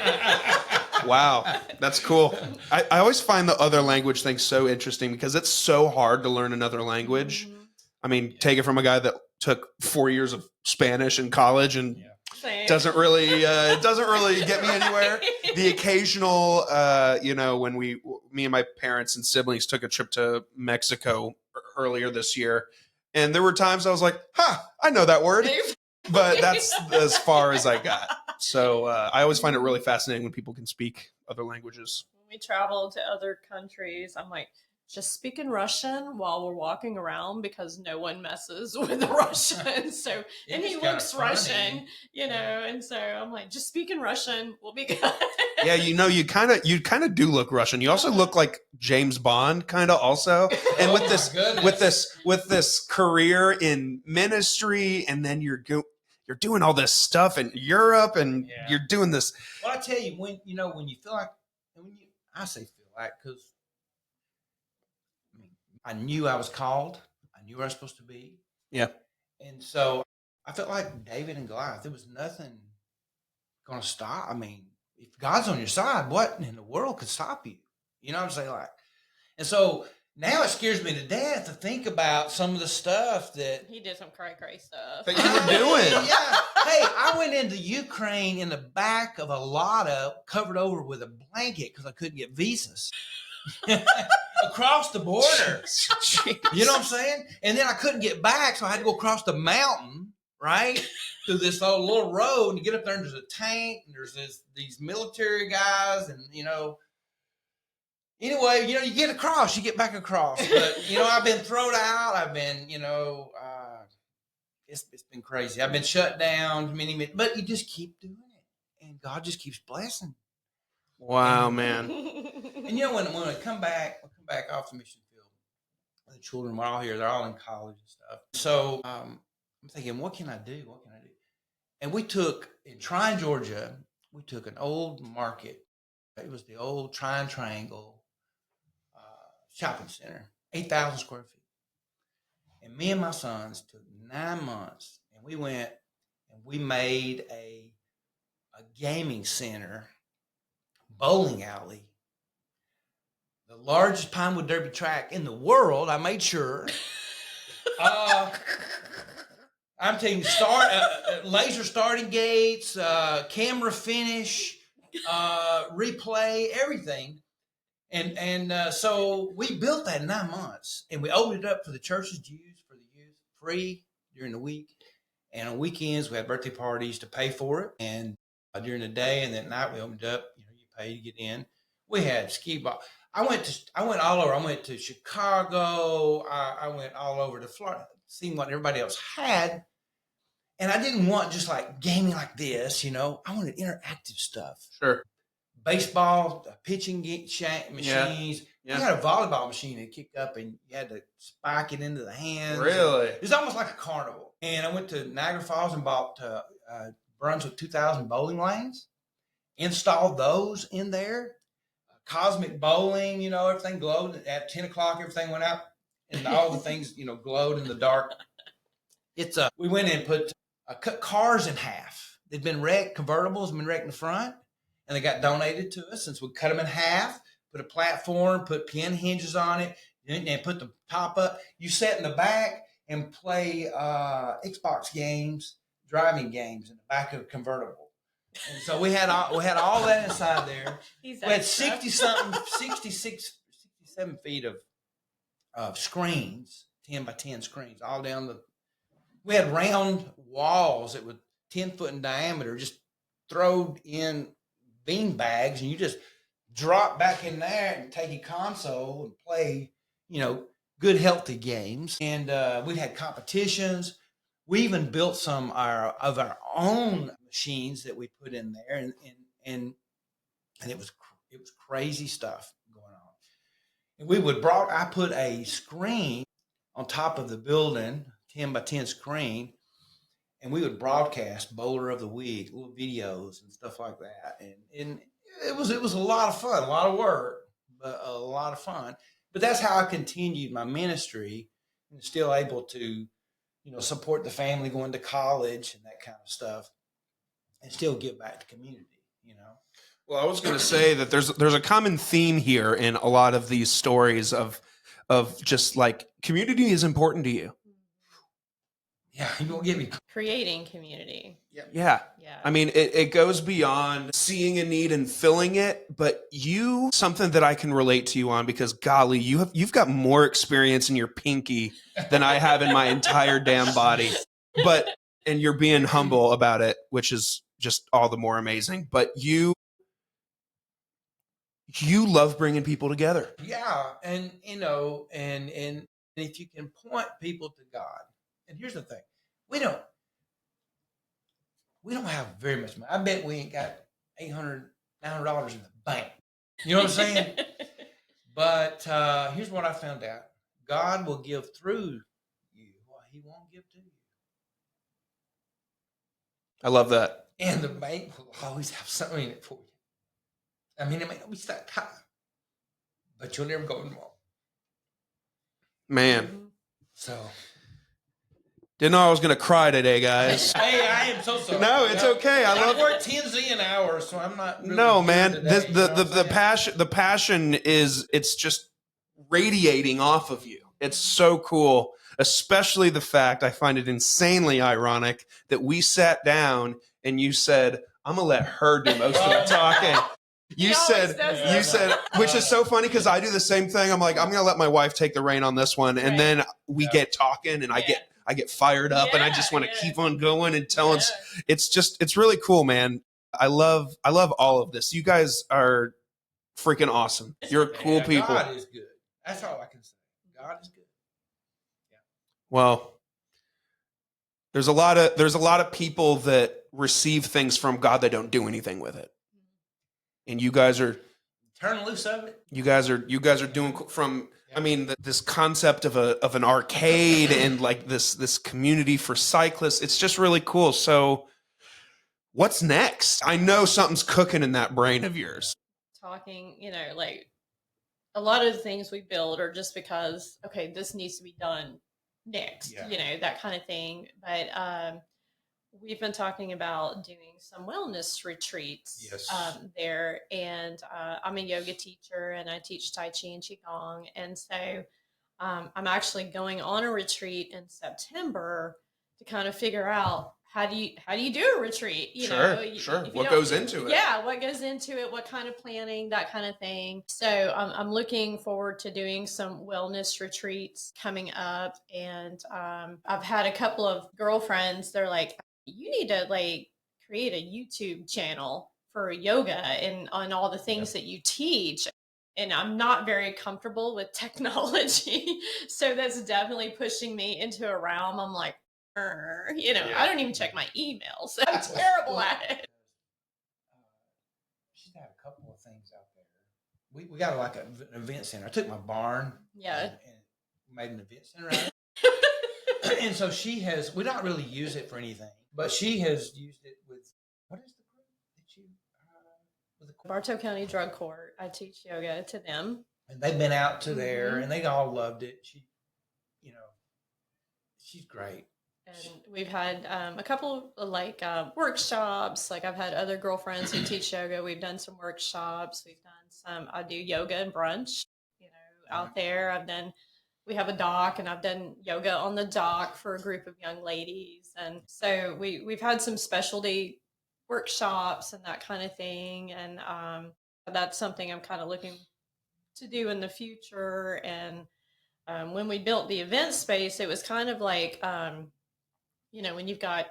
Wow. That's cool. I always find the other language thing so interesting because it's so hard to learn another language. I mean, take it from a guy that took 4 years of Spanish in college and doesn't really get me anywhere. The occasional, you know, when me and my parents and siblings took a trip to Mexico earlier this year, and there were times I was like, I know that word. But that's as far as I got. So I always find it really fascinating when people can speak other languages. When we travel to other countries, I'm like, just speaking Russian while we're walking around because no one messes with the Russians. So, and he looks Russian, you know, and so I'm like, just speaking Russian, we'll be good. Yeah, you know, you kind of do look Russian. You also look like James Bond, kind of also. And with this career in ministry, and then you're doing all this stuff in Europe, and you're doing this. Well, I tell you, when you feel like, I say feel like, because I knew I was called. I knew where I was supposed to be. Yeah. And so I felt like David and Goliath. There was nothing going to stop. I mean, if God's on your side, what in the world could stop you? You know what I'm saying? Like, and so now it scares me to death to think about some of the stuff that he did some cray stuff that you were doing. Yeah. Hey, I went into Ukraine in the back of a Lada, covered over with a blanket because I couldn't get visas. Across the border. You know what I'm saying? And then I couldn't get back, so I had to go across the mountain, right? Through this little road, and you get up there and there's a tank, and there's these military guys, and anyway, you get across, you get back across. But I've been thrown out, I've been, it's been crazy. I've been shut down many, but you just keep doing it, and God just keeps blessing. Wow, man. And when I come back off the mission field, the children were all here. They're all in college and stuff. So I'm thinking, what can I do? And we took, in Trine, Georgia, we took an old market. It was the old Trine Triangle shopping center, 8,000 square feet. And me and my sons took 9 months, and we went and we made a gaming center, bowling alley, the largest Pinewood Derby track in the world. I made sure. I'm taking laser starting gates, camera finish, replay, everything. And so we built that in 9 months, and we opened it up for the churches to use, for the youth, free during the week. And on weekends, we had birthday parties to pay for it. And during the day and at night, we opened it up. You pay to get in. We had skee ball. I went all over. I went to Chicago. I went all over to Florida, seeing what everybody else had. And I didn't want just like gaming like this, I wanted interactive stuff. Sure. Baseball, pitching machines. Yeah. You had a volleyball machine that kicked up and you had to spike it into the hands. Really? It was almost like a carnival. And I went to Niagara Falls and bought Brunswick 2000 bowling lanes, installed those in there. Cosmic bowling, everything glowed at 10 o'clock. Everything went out and all the things, glowed in the dark. We went in and cut cars in half. They'd been wrecked, convertibles had been wrecked in the front, and they got donated to us. Since we cut them in half, put a platform, put pin hinges on it, and put the top up. You sat in the back and play Xbox games, driving games in the back of the convertible. And so we had all that inside there. We had 67 feet of screens, 10 by 10 screens, all down we had round walls that were 10 foot in diameter, just thrown in bean bags, and you just drop back in there and take your console and play, good healthy games. And we've had competitions. We even built some of our own machines that we put in there, and it was crazy stuff going on. And I put a screen on top of the building, 10 by 10 screen, and we would broadcast Bowler of the Week, little videos and stuff like that. And it was a lot of fun, a lot of work, but a lot of fun. But that's how I continued my ministry and still able to, support the family going to college and that kind of stuff, and still give back to community. Well, I was going to say that there's a common theme here in a lot of these stories of just like community is important to you. Yeah, you won't get me. Creating community. Yeah. Yeah. I mean, it goes beyond seeing a need and filling it, but something that I can relate to you on, because golly, you've got more experience in your pinky than I have in my entire damn body. And you're being humble about it, which is just all the more amazing. But you love bringing people together. Yeah, and and if you can point people to God. And here's the thing. We don't have very much money. I bet we ain't got $800, $900 in the bank. You know what I'm saying? But here's what I found out. God will give through you what he won't give to you. I love that. And the bank will always have something in it for you. I mean, it may not be that high, but you'll never go tomorrow. Man. So... Didn't know I was going to cry today, guys. Hey, I am so sorry. No, it's okay. I work 10 an hour, so I'm not. Really no, man. Today, The passion it's just radiating off of you. It's so cool, especially the fact I find it insanely ironic that we sat down and you said, "I'm gonna let her do most of the talking." You said, which is so funny because I do the same thing. I'm like, I'm gonna let my wife take the reign on this one, and then we get talking, and I get fired up, and I just want to keep on going and telling. It's really cool, man. I love all of this. You guys are freaking awesome. You're cool people. God is good. That's all I can say. God is good. Yeah. Well, there's a lot of people that receive things from God that don't do anything with it, and you guys are turn loose of it. You guys are doing from. I mean, this concept of an arcade and like this community for cyclists, it's just really cool. So what's next? I know something's cooking in that brain of yours. Talking, like a lot of the things we build are just because, okay, this needs to be done next, that kind of thing. But we've been talking about doing some wellness retreats there. And I'm a yoga teacher and I teach Tai Chi and Qigong. And so I'm actually going on a retreat in September to kind of figure out how do you do a retreat? Sure. What goes into it? Yeah, what goes into it? What kind of planning? That kind of thing. So I'm looking forward to doing some wellness retreats coming up. And I've had a couple of girlfriends. They're like, you need to create a YouTube channel for yoga and on all the things that you teach. And I'm not very comfortable with technology. So that's definitely pushing me into a realm. I'm like, I don't even check my emails. I'm terrible at it. She's had a couple of things out there. We got an event center. I took my barn. And made an event center out of it. And so we don't really use it for anything, but she has used it with, what is the group that you, with the Bartow County Drug Court. I teach yoga to them. And they've been out to there and they all loved it. She's great. And we've had a couple of workshops. Like I've had other girlfriends who teach yoga. We've done some workshops. We've done I do yoga and brunch, out there. We have a dock and I've done yoga on the dock for a group of young ladies. And so we've had some specialty workshops and that kind of thing. And that's something I'm kind of looking to do in the future. And when we built the event space, it was kind of like, when you've got... It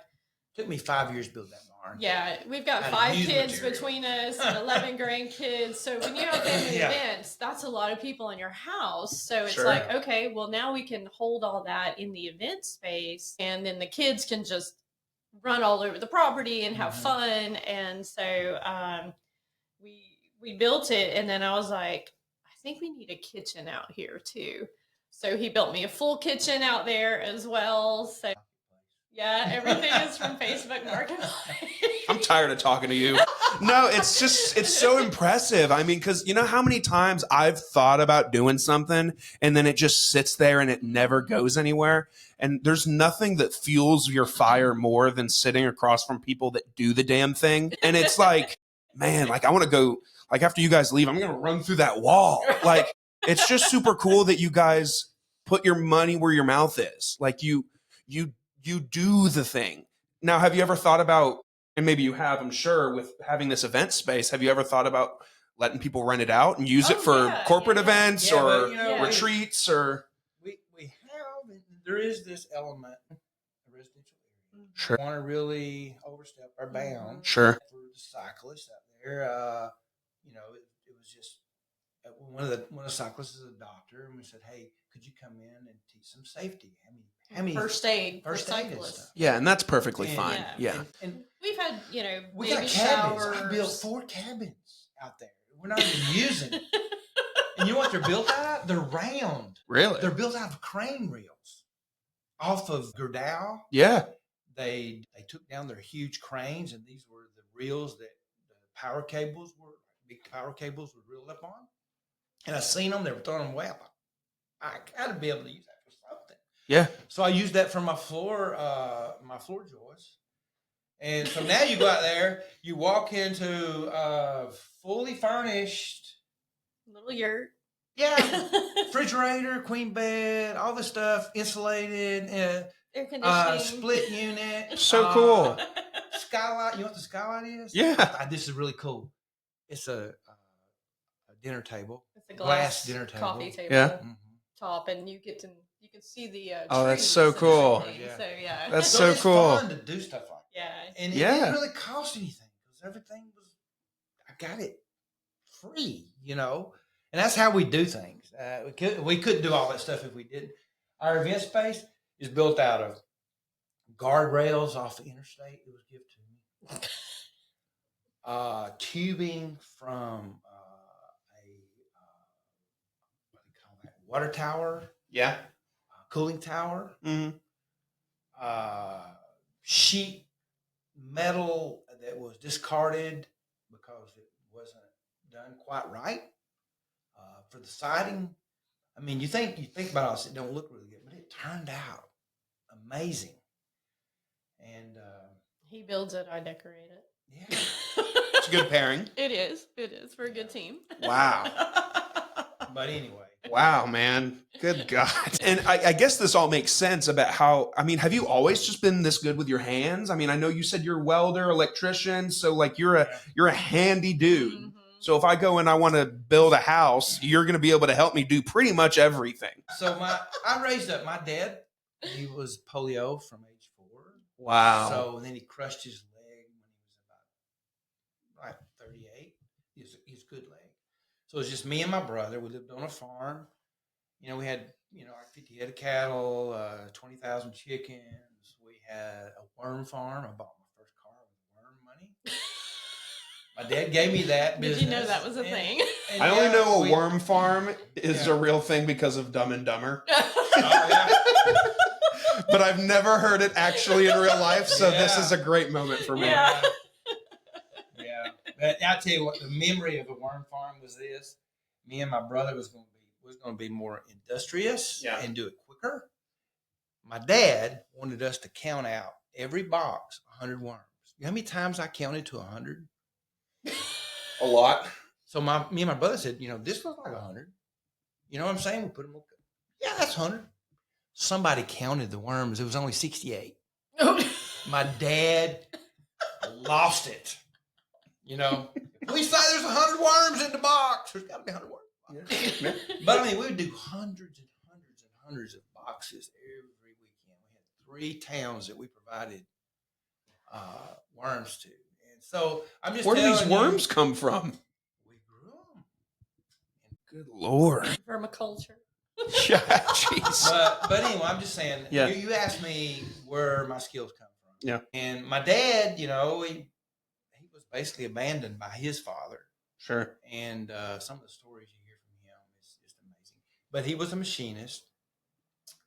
took me 5 years to build that barn. barn. Yeah, we've got And 5 used kids material. between us and 11 grandkids. So when you have family Yeah. events, that's a lot of people in your house. So it's Sure. like, okay, well, now we can hold all that in the event space, and then the kids can just run all over the property and have fun. And so we built it, and then I was like, I think we need a kitchen out here too. So he built me a full kitchen out there as well. So yeah, everything is from Facebook Marketplace. I'm tired of talking to you. No, it's just, it's so impressive. I mean, because you know how many times I've thought about doing something and then it just sits there and it never goes anywhere. And there's nothing that fuels your fire more than sitting across from people that do the damn thing. And it's like, man, like I want to go, like after you guys leave, I'm going to run through that wall. Like it's just super cool that you guys put your money where your mouth is. Like you do the thing. Now, have you ever thought about, and maybe you have, I'm sure, with having this event space, have you ever thought about letting people rent it out and use it for corporate events Yeah, or but, you know, retreats or? we have, and there is this element of residential area. Sure. We want to really overstep our bounds. Sure. For the cyclists out there, you know, it was just one of the cyclists is a doctor, and we said, hey, could you come in and teach some safety? How many first aid for first aid and cyclists. stuff. Yeah, and that's perfectly And- fine. Yeah. And We've had, you know, we baby got cabins. showers. I built 4 cabins out there. We're not even using it. And you know what they're built out of? They're round. Really? They're built out of crane reels off of Gerdau. Yeah. They took down their huge cranes, and these were the reels that the power cables were, big power cables were reeled up on. And I seen them. They were throwing them away. I got to be able to use that for something. Yeah. So I used that for my floor joists. And so now you go out there, you walk into a fully furnished, Little yurt. yeah, refrigerator, queen bed, all this stuff, insulated, Air conditioning. split unit. So cool. Skylight. You know what the skylight is? Yeah. This is really cool. It's a dinner table. It's a glass dinner table. coffee table Yeah. Mhm. top, and you can see the Oh, that's trees so and cool. everything. Yeah. So yeah, That's So so it's cool. fun to do stuff like that. yeah. And it Yeah. didn't really cost anything because everything was, I got it free, you know? And that's how we do things. We couldn't do all that stuff if we didn't. Our event space is built out of guardrails off the interstate. It was given to me. Tubing from what do you call that? Water tower, Yeah. cooling tower. Mm-hmm. Sheet metal that was discarded because it wasn't done quite right for the siding. I mean, you think about all this, it don't look really good, but it turned out amazing. And He builds it, I decorate it. yeah, It's a good pairing. It is. We're a good team. Wow. but anyway, Wow, man. Good God. And I guess this all makes sense about how, I mean, have you always just been this good with your hands? I mean, I know you said you're a welder, electrician, so like you're a handy dude. Mhm. So if I go and I want to build a house, you're going to be able to help me do pretty much everything. so I raised up my dad. He was polio from age 4. Wow. So then he crushed his leg when he was about like 38. He's a good leg. So it was just me and my brother. We lived on a farm. You know, we had, like 50 head of cattle, 20,000 chickens. We had a worm farm. I bought my first car with worm money. My dad gave me that business. Did you know that was a thing? I only know a worm farm is a real thing because of Dumb and Dumber. Oh, yeah. But I've never heard it actually in real life, so this is a great moment for me. Yeah. Yeah. But I'll tell you what, the memory of the worm farm was this. Me and my brother was going to be more industrious and do it quicker. My dad wanted us to count out every box 100 worms. You know how many times I counted to 100? A lot. So me and my brother said, this looks like 100. You know what I'm saying? We put them. Yeah, that's 100. Somebody counted the worms. It was only 68. My dad lost it. We say there's 100 worms in the box. There's got to be 100 worms. Yeah. But I mean, we would do hundreds and hundreds and hundreds of boxes every weekend. We had 3 towns that we provided worms too. And so I'm just Where do these telling you, worms come from? we grew them. Good Lord. Vermiculture. Yeah, jeez. But anyway, I'm just saying. Yeah. You asked me where my skills come from. Yeah. And my dad, he was basically abandoned by his father. Sure. And some of the stories you hear from him is just amazing. But he was a machinist,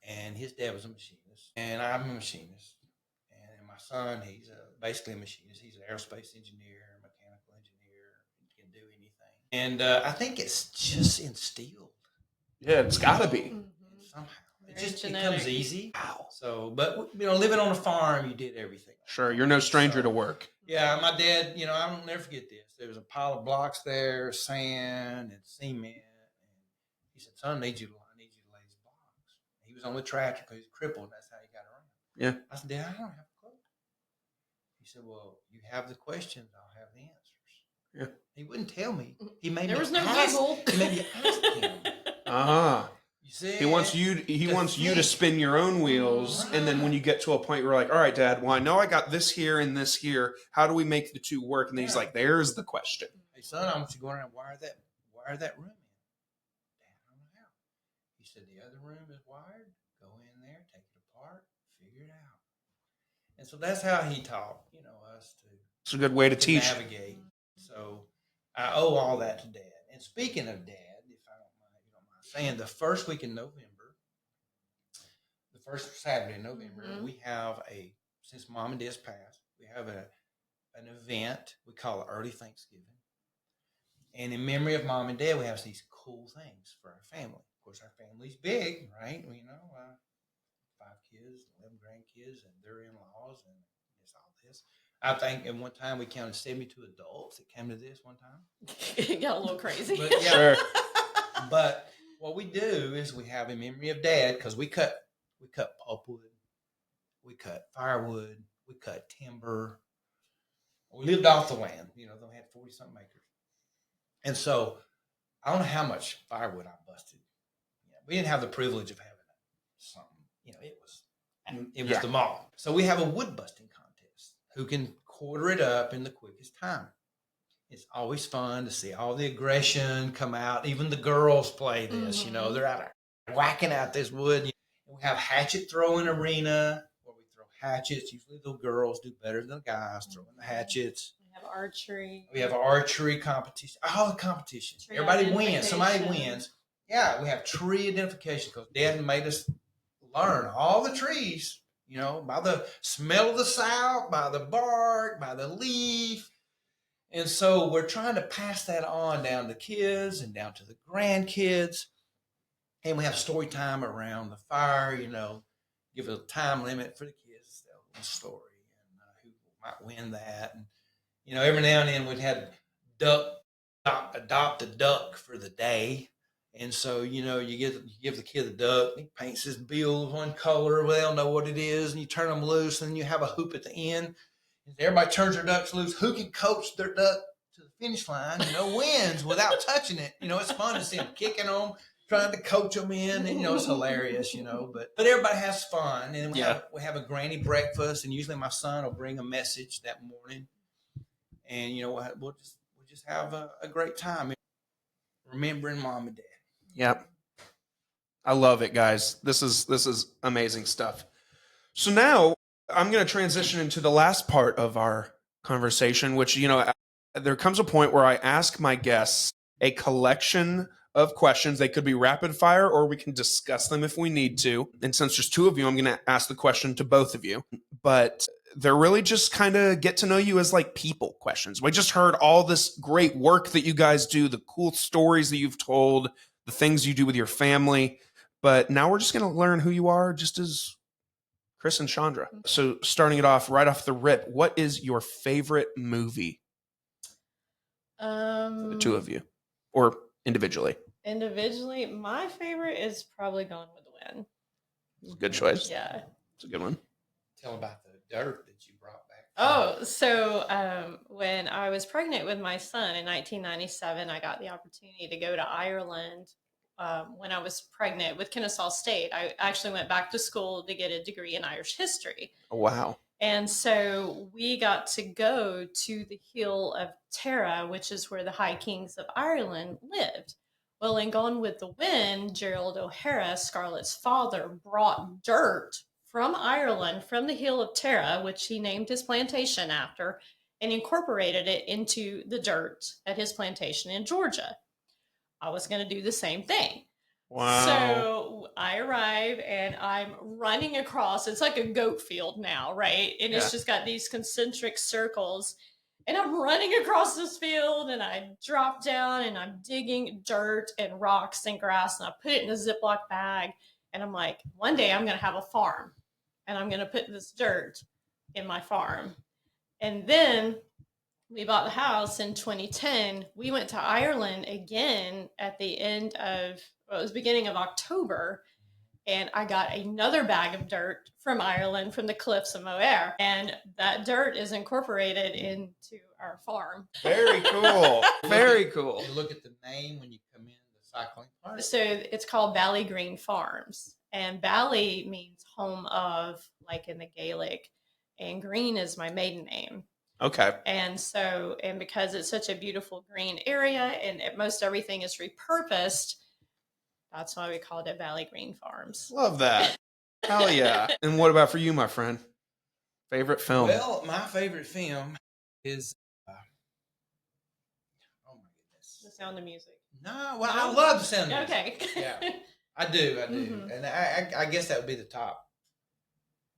and his dad was a machinist, and I'm a machinist. And my son, he's basically a machinist. He's an aerospace engineer, mechanical engineer. He can do anything. And I think it's just instilled. Yeah, it's got to be. Somehow. It Very just genetic. becomes easy. Wow. So, but living on a farm, you did everything. Sure, you're no stranger to work. Yeah, my dad, I'll never forget this. There was a pile of blocks there, sand and cement. And he said, son, I need you to lay these blocks. He was on the tractor because he's crippled. That's how he got around. Yeah. I said, Dad, I don't have a clue. He said, well, you have the questions, I'll have the answers. Yeah. He wouldn't tell me. He made There me was no ask. Google. He made me ask him. Uh-huh. You see? He wants you to spin your own wheels, and then when you get to a point where you're like, all right, Dad, well, I know I got this here and this here. How do we make the two work? And then he's like, there's the question. Hey, son, I want you to go around and wire that room in. Dad, I don't know how. He said, the other room is wired. Go in there, take it apart, figure it out. And so that's how he taught, us to. It's a good way to teach. Navigate. So I owe all that to Dad. And speaking of Dad, if I don't mind saying, the first week in November, the first Saturday in November, we have since Mom and Dad's passed, we have an event we call it Early Thanksgiving. And in memory of Mom and Dad, we have these cool things for our family. Of course, our family's big, right? 5 kids, 11 grandkids, and their in-laws, and it's all this. I think at one time we counted 72 adults that came to this one time. It got a little crazy. But, yeah, Sure. But what we do is we have in memory of Dad, because we cut pulpwood, we cut firewood, we cut timber. We lived off the land. They had 40-something acres. And so I don't know how much firewood I busted. We didn't have the privilege of having something. It was the mall. So we have a wood busting contest. Who can quarter it up in the quickest time? It's always fun to see all the aggression come out. Even the girls play this. They're out there whacking out this wood. We have hatchet throwing arena where we throw hatchets. Usually the girls do better than the guys throwing the hatchets. We have archery. We have archery competition. All the competitions. Tree Everybody wins. Somebody identification. wins. Yeah, we have tree identification because Dad made us learn all the trees, by the smell of the sap, by the bark, by the leaf. And so we're trying to pass that on down to kids and down to the grandkids. And we have story time around the fire, give a time limit for the kids to tell a story and who might win that. And, every now and then we'd have adopt a duck for the day. And so, you give the kid the duck, he paints his bill one color, they don't know what it is, and you turn them loose, and then you have a hoop at the end. And everybody turns their ducks loose. Who can coach their duck to the finish line, wins without touching it. It's fun to see them kicking them, trying to coach them in, and, it's hilarious, but everybody has fun. And we have a granny breakfast, and usually my son will bring a message that morning. And, we'll just have a great time remembering Mom and Dad. Yep. I love it, guys. This is amazing stuff. So now I'm going to transition into the last part of our conversation, which, there comes a point where I ask my guests a collection of questions. They could be rapid fire or we can discuss them if we need to. And since there's two of you, I'm going to ask the question to both of you. But they're really just kind of get to know you as like people questions. We just heard all this great work that you guys do, the cool stories that you've told, the things you do with your family. But now we're just going to learn who you are just as Chris and Chandra. So starting it off right off the rip, what is your favorite movie? For the two of you or individually? Individually, my favorite is probably Gone with the Wind. Good choice. Yeah. It's a good one. Tell about the dirt that you brought back. Oh, so when I was pregnant with my son in 1997, I got the opportunity to go to Ireland when I was pregnant with Kennesaw State. I actually went back to school to get a degree in Irish history. Oh, wow. And so we got to go to the Hill of Tara, which is where the High Kings of Ireland lived. Well, in Gone with the Wind, Gerald O'Hara, Scarlett's father, brought dirt from Ireland, from the Hill of Tara, which he named his plantation after, and incorporated it into the dirt at his plantation in Georgia. I was going to do the same thing. Wow. So I arrive and I'm running across, it's like a goat field now, right? And it's just got these concentric circles. And I'm running across this field and I drop down and I'm digging dirt and rocks and grass and I put it in a Ziploc bag. And I'm like, one day I'm going to have a farm and I'm going to put this dirt in my farm. And then we bought the house in 2010. We went to Ireland again at the end of, well, it was beginning of October. And I got another bag of dirt from Ireland, from the cliffs of Moher. And that dirt is incorporated into our farm. Very cool. Very cool. You look at the name when you come in the cycling park. So it's called Ballygreen Farms. And Bally means home of, like in the Gaelic. And green is my maiden name. Okay. And so, and because it's such a beautiful green area and most everything is repurposed, that's why we called it Ballygreen Farms. Love that. Hell yeah. And what about for you, my friend? Favorite film? Well, my favorite film is, oh my goodness. The Sound of Music. No, well, I love the sound of music. Okay. Yeah, I do. Mhm. And I guess that would be the top.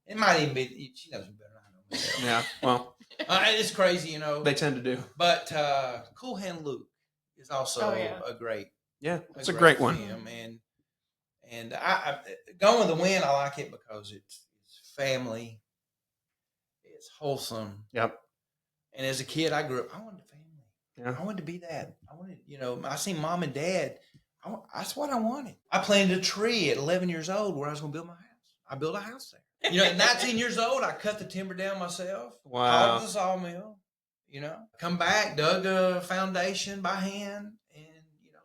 It might even be, she knows me better than I know myself. Yeah, well, It's crazy, you know. they tend to do. But Cool Hand Luke is also a great. Yeah, it's a great one. Film. And I Gone with the Wind, I like it because it's family, it's wholesome. Yep. And as a kid, I grew up. I wanted a family. Yeah. I wanted to be that. I wanted, I seen mom and dad. That's what I wanted. I planted a tree at 11 years old where I was going to build my house. I built a house there. At 19 years old, I cut the timber down myself. Wow. Hauled the sawmill. Come back, dug a foundation by hand, and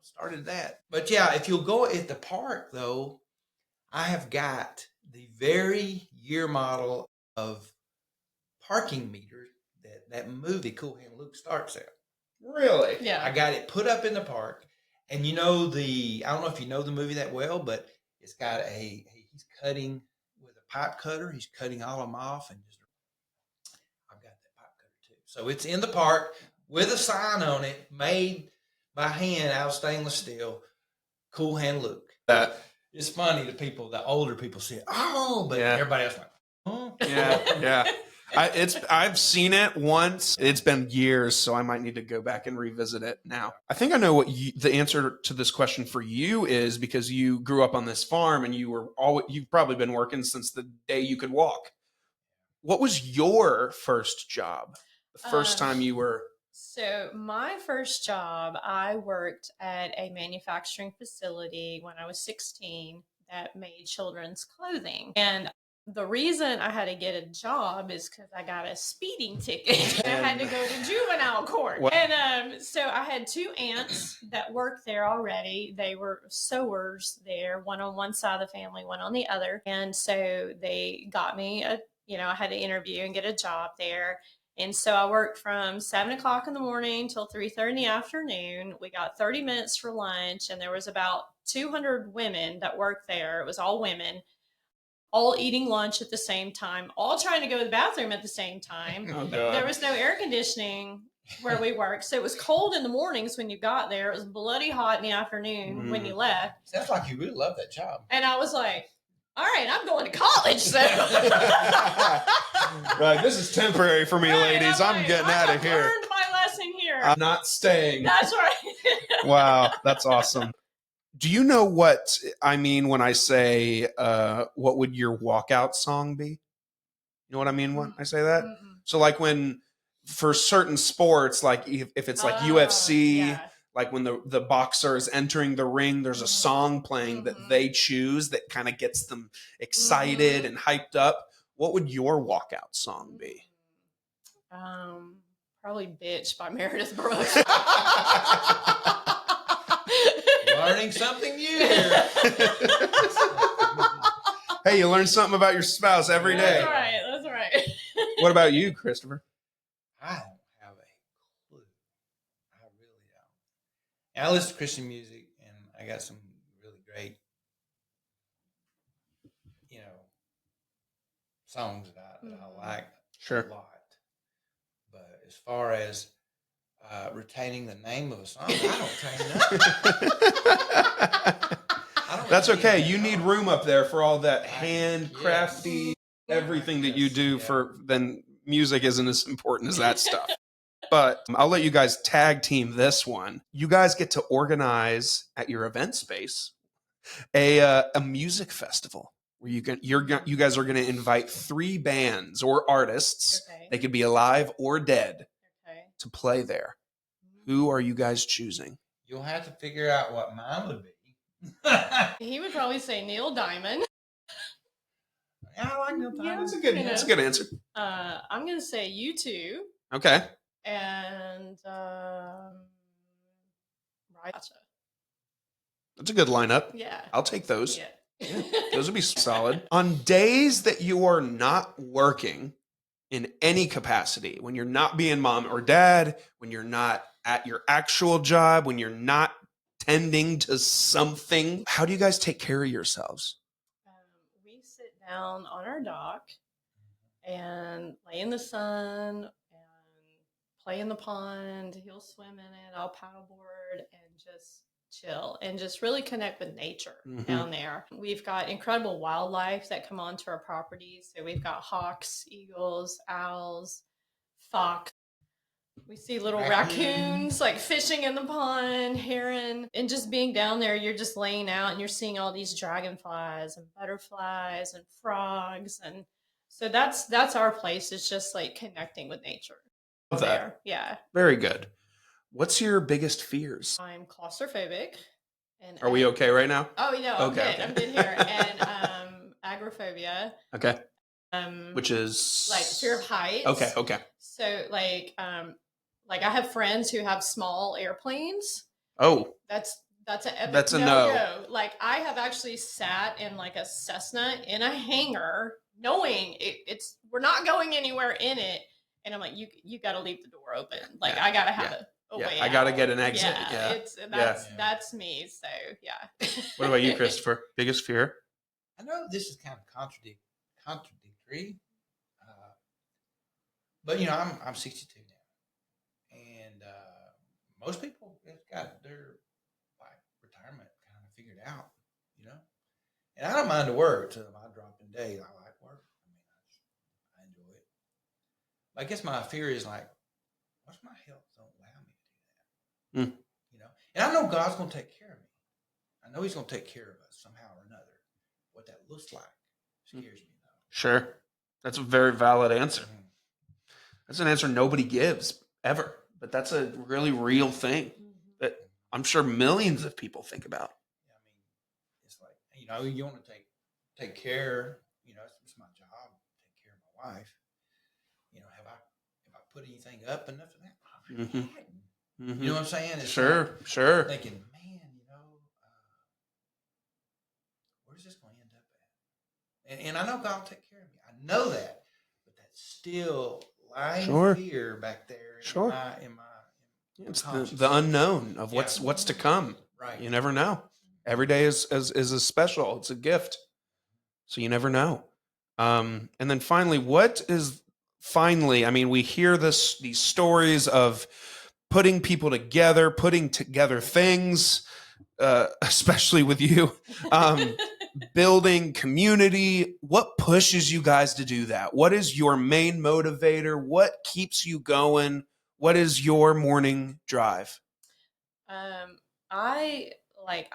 started that. But yeah, if you'll go at the park though, I have got the very year model of parking meter that movie Cool Hand Luke starts at. Really? Yeah. I got it put up in the park, and I don't know if you know the movie that well, but it's got he's cutting with a pipe cutter. He's cutting all of them off, and I've got that pipe cutter too. So it's in the park with a sign on it, made by hand out of stainless steel. Cool Hand Luke. That. It's funny to people, the older people see it. Oh, but Yeah. everybody else like, oh. Yeah. I've seen it once. It's been years, so I might need to go back and revisit it now. I think I know what the answer to this question for you is, because you grew up on this farm and you've probably been working since the day you could walk. What was your first job? The first time you were... So my first job, I worked at a manufacturing facility when I was 16 that made children's clothing. And the reason I had to get a job is because I got a speeding ticket. I had to go to juvenile court. What? And so I had two aunts that worked there already. They were sewers there, one on one side of the family, one on the other. And so they got me I had to interview and get a job there. And so I worked from 7 o'clock in the morning till 3:30 in the afternoon. We got 30 minutes for lunch, and there was about 200 women that worked there. It was all women, all eating lunch at the same time, all trying to go to the bathroom at the same time. Oh, God. There was no air conditioning where we worked. So it was cold in the mornings when you got there. It was bloody hot in the afternoon when you left. Sounds like you really love that job. And I was like, all right, I'm going to college, so. Right, this is temporary for me, Right, ladies. I'm getting out of here. I learned my lesson here. I'm not staying. That's right. Wow, that's awesome. Do you know what I mean when I say, what would your walkout song be? You know what I mean when I say that? Mm-mm. So like for certain sports, like if it's like UFC, yeah. like when the boxer is entering the ring, there's a song playing that they choose that kind of gets them excited and hyped up. What would your walkout song be? Probably "Bitch" by Meredith Brooks. Learning something new here. Hey, you learn something about your spouse every day. That's right. What about you, Christopher? I don't have a clue. I really don't. And I listen to Christian music, and I got some really great, songs that I like Sure. a lot. But as far as retaining the name of a song, I don't retain nothing. That's okay. You need room up there for all that handcrafty everything that you do. For then music isn't as important as that stuff. But I'll let you guys tag team this one. You guys get to organize at your event space a music festival where you guys are going to invite 3 bands or artists. Okay. They could be alive or dead Okay. to play there. Who are you guys choosing? You'll have to figure out what mine would be. He would probably say Neil Diamond. Yeah, I like Neil Diamond. Yeah, that's a good answer. I'm going to say U2 Okay. and Right. That's a good lineup. Yeah. I'll take those. Yeah. Those would be solid. On days that you are not working in any capacity, when you're not being mom or dad, when you're not at your actual job, when you're not tending to something, how do you guys take care of yourselves? We sit down on our dock and lay in the sun and play in the pond. He'll swim in it. I'll paddleboard and just chill and just really connect with nature down there. We've got incredible wildlife that come onto our properties. So we've got hawks, eagles, owls, fox. We see little raccoons like fishing in the pond, heron, and just being down there, you're just laying out and you're seeing all these dragonflies and butterflies and frogs. And so that's our place. It's just like connecting with nature. Love that. There. Yeah. Very good. What's your biggest fears? I'm claustrophobic. And Are we okay right now? Oh, yeah. Okay. I'm good here. And agoraphobia. Okay. Which is like fear of heights. Okay. So like I have friends who have small airplanes. Oh. That's a no. Like I have actually sat in like a Cessna in a hangar, knowing we're not going anywhere in it, and I'm like, you got to leave the door open. Like I got to have a way. I got to out. get an exit. That's me. So yeah. What about you, Christopher? Biggest fear? I know this is kind of contradictory, but I'm 62 now, and most people have got their retirement kind of figured out, And I don't mind the work till my dropping day. I like work. I enjoy it. I guess my fear is like, what's my health don't allow me to do that? And I know God's going to take care of me. I know He's going to take care of us somehow or another. What that looks like scares me though. Sure, that's a very valid answer. That's an answer nobody gives ever, but that's a really real thing that I'm sure millions of people think about. I mean, it's like, you want to take care, it's my job, take care of my wife. Have I put anything up enough for that? I really hadn't. You know what I'm saying? It's Sure. Thinking, man, where's this going to end up at? And I know God will take care of me. I know that, but that's still lying fear back there. It's the unknown of what's to come. Right. You never know. Every day is a special. It's a gift. So you never know. And then finally, I mean, we hear these stories of putting people together, putting together things, especially with you, building community. What pushes you guys to do that? What is your main motivator? What keeps you going? What is your morning drive?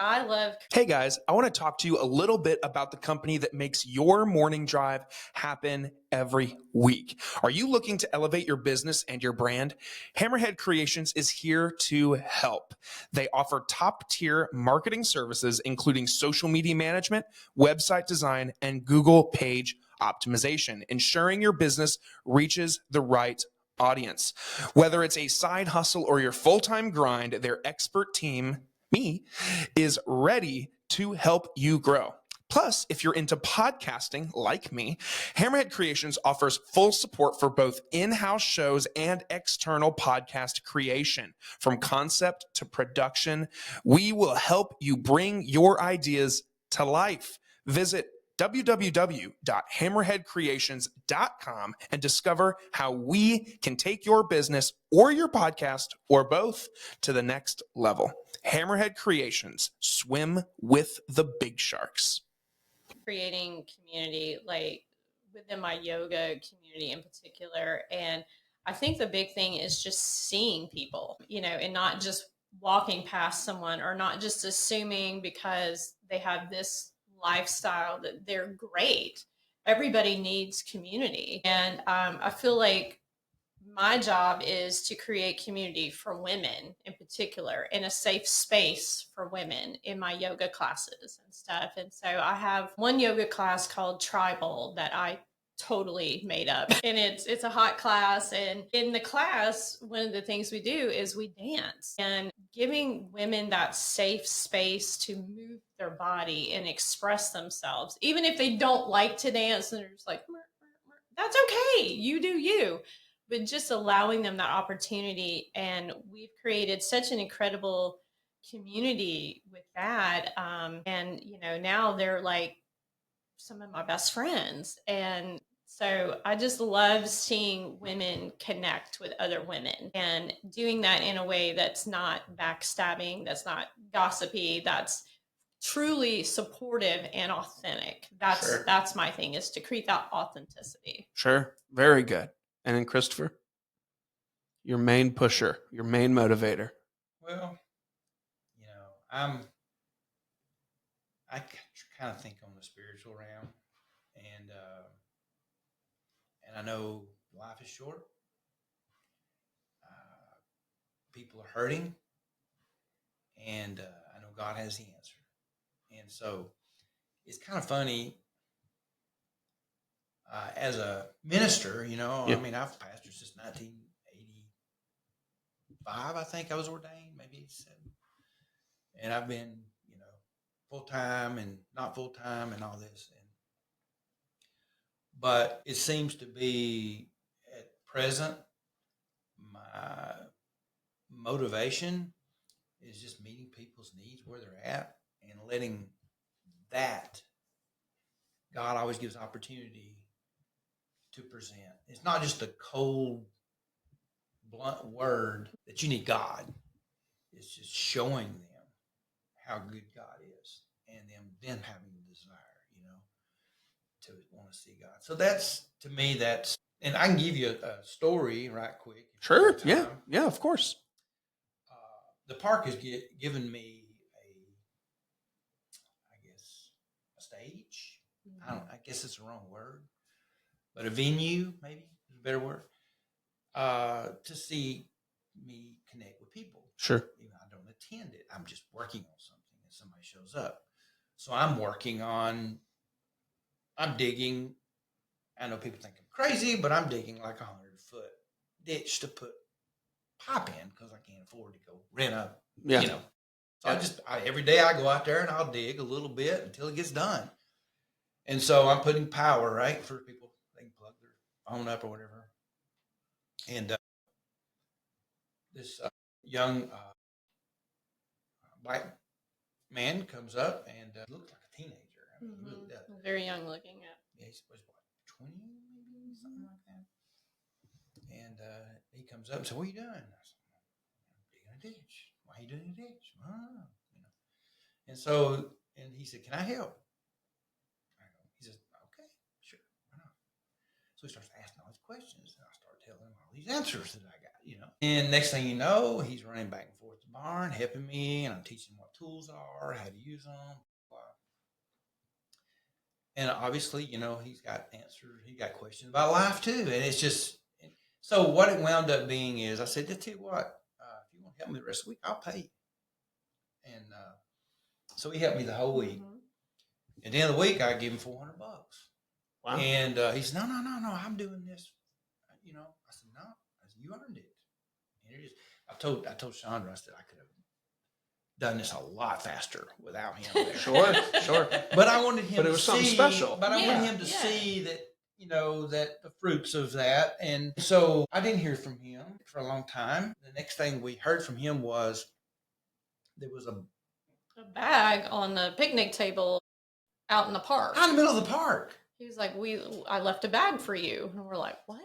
I love. Hey guys, I want to talk to you a little bit about the company that makes your morning drive happen every week. Are you looking to elevate your business and your brand? Hammerhead Creations is here to help. They offer top-tier marketing services, including social media management, website design, and Google page optimization, ensuring your business reaches the right audience. Whether it's a side hustle or your full-time grind, their expert team, me, is ready to help you grow. Plus, if you're into podcasting like me, Hammerhead Creations offers full support for both in-house shows and external podcast creation. From concept to production, we will help you bring your ideas to life. Visit www.hammerheadcreations.com and discover how we can take your business or your podcast or both to the next level. Hammerhead Creations, swim with the big sharks. Creating community, like within my yoga community in particular. And I think the big thing is just seeing people, and not just walking past someone or not just assuming because they have this lifestyle that they're great. Everybody needs community. And I feel like my job is to create community for women in particular, in a safe space for women in my yoga classes and stuff. And so I have one yoga class called Tribal that I totally made up, and it's a hot class. And in the class, one of the things we do is we dance, and giving women that safe space to move their body and express themselves, even if they don't like to dance and they're just like, "Mer, mer, mer," that's okay, you do you. But just allowing them that opportunity. And we've created such an incredible community with that. And, now they're like some of my best friends. And so I just love seeing women connect with other women and doing that in a way that's not backstabbing, that's not gossipy, that's truly supportive and authentic. That's my thing, is to create that authenticity. Sure. Very good. And then Christopher, your main pusher, your main motivator. Well, I kind of think on the spiritual realm, and I know life is short. People are hurting, and I know God has the answer. And so it's kind of funny. As a minister, I mean, I've pastored since 1985. I think I was ordained, maybe 87. And I've been, full-time and not full-time and all this. But it seems to be at present, my motivation is just meeting people's needs where they're at and letting that, God always gives opportunity to present. It's not just a cold, blunt word that you need God. It's just showing them how good God is, and them having the desire, to want to see God. So that's, to me, and I can give you a story right quick. Sure. Yeah. Yeah, of course. The park has given me a stage. I guess it's the wrong word, but a venue, maybe is a better word, to see me connect with people. Sure. I don't attend it. I'm just working on something and somebody shows up. So I'm digging. I know people think I'm crazy, but I'm digging like 100-foot ditch to put pipe in because I can't afford to go rent a, So every day I go out there and I'll dig a little bit until it gets done. And so I'm putting power, right, for people. They can plug their phone up or whatever. And this young black man comes up and looks like a teenager. I mean, he really does. Very young looking. Yeah, he's 20, maybe, something like that. And he comes up and says, "What are you doing?" I said, "I'm digging a ditch." "Why are you doing a ditch?" And he said, "Can I help?" He says, "Okay, sure, why not?" So he starts asking all these questions, and I start telling him all these answers that I got, And next thing you know, he's running back and forth to the barn, helping me, and I'm teaching him what tools are, how to use them. And obviously, he's got answers. He got questions about life too. And it's just, so what it wound up being is I said, "Just tell you what, if you want to help me the rest of the week, I'll pay you." And so he helped me the whole week. Mm-hmm. At the end of the week, I gave him $400. Wow. And he said, no, I'm doing this. I said, "No." I said, "You earned it." And I told Chandra, I said, I could have done this a lot faster without him there. Sure. But I wanted him But it to was see, something special. But I wanted him to see that, that the fruits of that. And so I didn't hear from him for a long time. The next thing we heard from him was there was a bag on the picnic table out in the park. Out in the middle of the park. He was like, I left a bag for you. And we're like, what?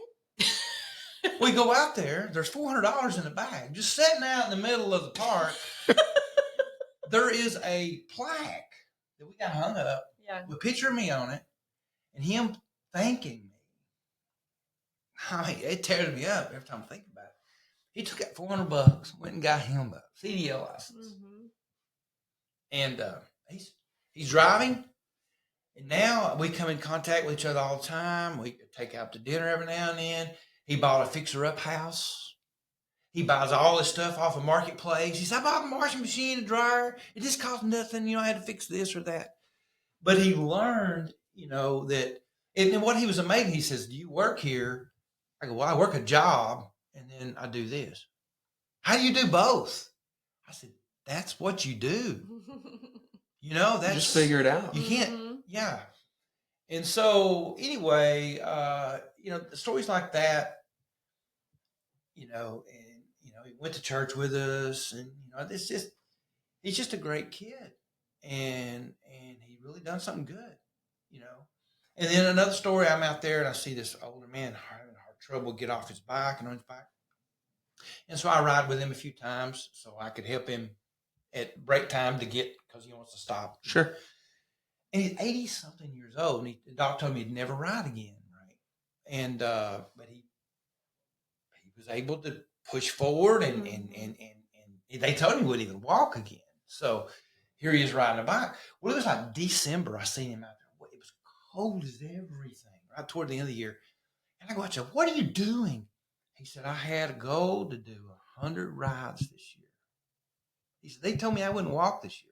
We go out there. There's $400 in the bag. Just sitting out in the middle of the park. There is a plaque that we got hung up with a picture of me on it and him thanking me. I mean, it tears me up every time I think about it. He took out $400, went and got him a CDL license. Mm-hmm. And he's driving. And now we come in contact with each other all the time. We take out to dinner every now and then. He bought a fixer-up house. He buys all this stuff off of Marketplace. He said, I bought a washing machine, a dryer. It just cost nothing. I had to fix this or that. But he learned, that, and what he was amazing, he says, do you work here? I go, well, I work a job, and then I do this. How do you do both? I said, that's what you do. That's just figure it out. You can't, yeah. And so anyway, stories like that, and, he went to church with us and, he's just a great kid and he really done something good, And then another story, I'm out there and I see this older man having hard trouble get off his bike and on his bike. And so I ride with him a few times so I could help him at break time because he wants to stop. Sure. And he's 80-something years old. And the doctor told me he'd never ride again, right? And but he was able to push forward, and they told him he wouldn't even walk again. So here he is riding a bike. Well, it was like December. I seen him out there. It was cold as everything, right toward the end of the year. And I go, what are you doing? He said, I had a goal to do 100 rides this year. He said, they told me I wouldn't walk this year.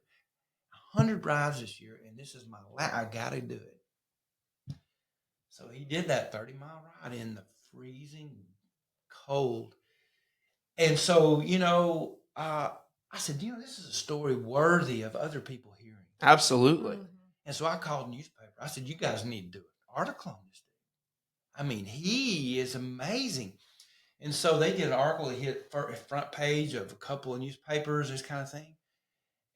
100 rides this year, and this is my last. I got to do it. So he did that 30-mile ride in the freezing cold. And so, I said, this is a story worthy of other people hearing. Absolutely. Mm-hmm. And so I called the newspaper. I said, you guys need to do an article on this dude. I mean, he is amazing. And so they did an article that hit front page of a couple of newspapers, this kind of thing.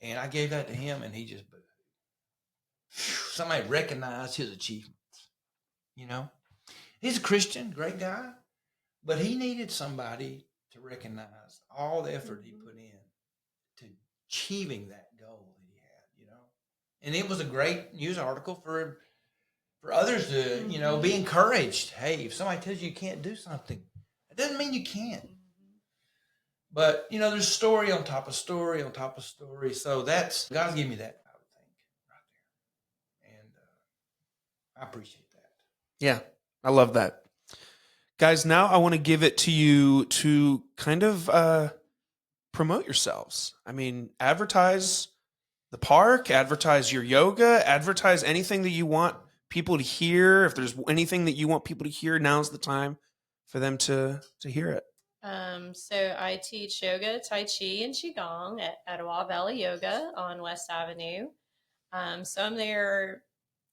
And I gave that to him, and he just booed. Somebody recognized his achievements, He's a Christian, great guy, but he needed somebody to recognize all the effort he put in to achieving that goal that he had, And it was a great news article for others to, be encouraged. Hey, if somebody tells you can't do something, it doesn't mean you can't. But, there's story on top of story on top of story. So God's given me that, I would think, right there. And I appreciate that. Yeah, I love that. Guys, now I want to give it to you to kind of promote yourselves. I mean, advertise the park, advertise your yoga, advertise anything that you want people to hear. If there's anything that you want people to hear, now's the time for them to hear it. So I teach yoga, Tai Chi, and Qigong at Etowah Valley Yoga on West Avenue. So I'm there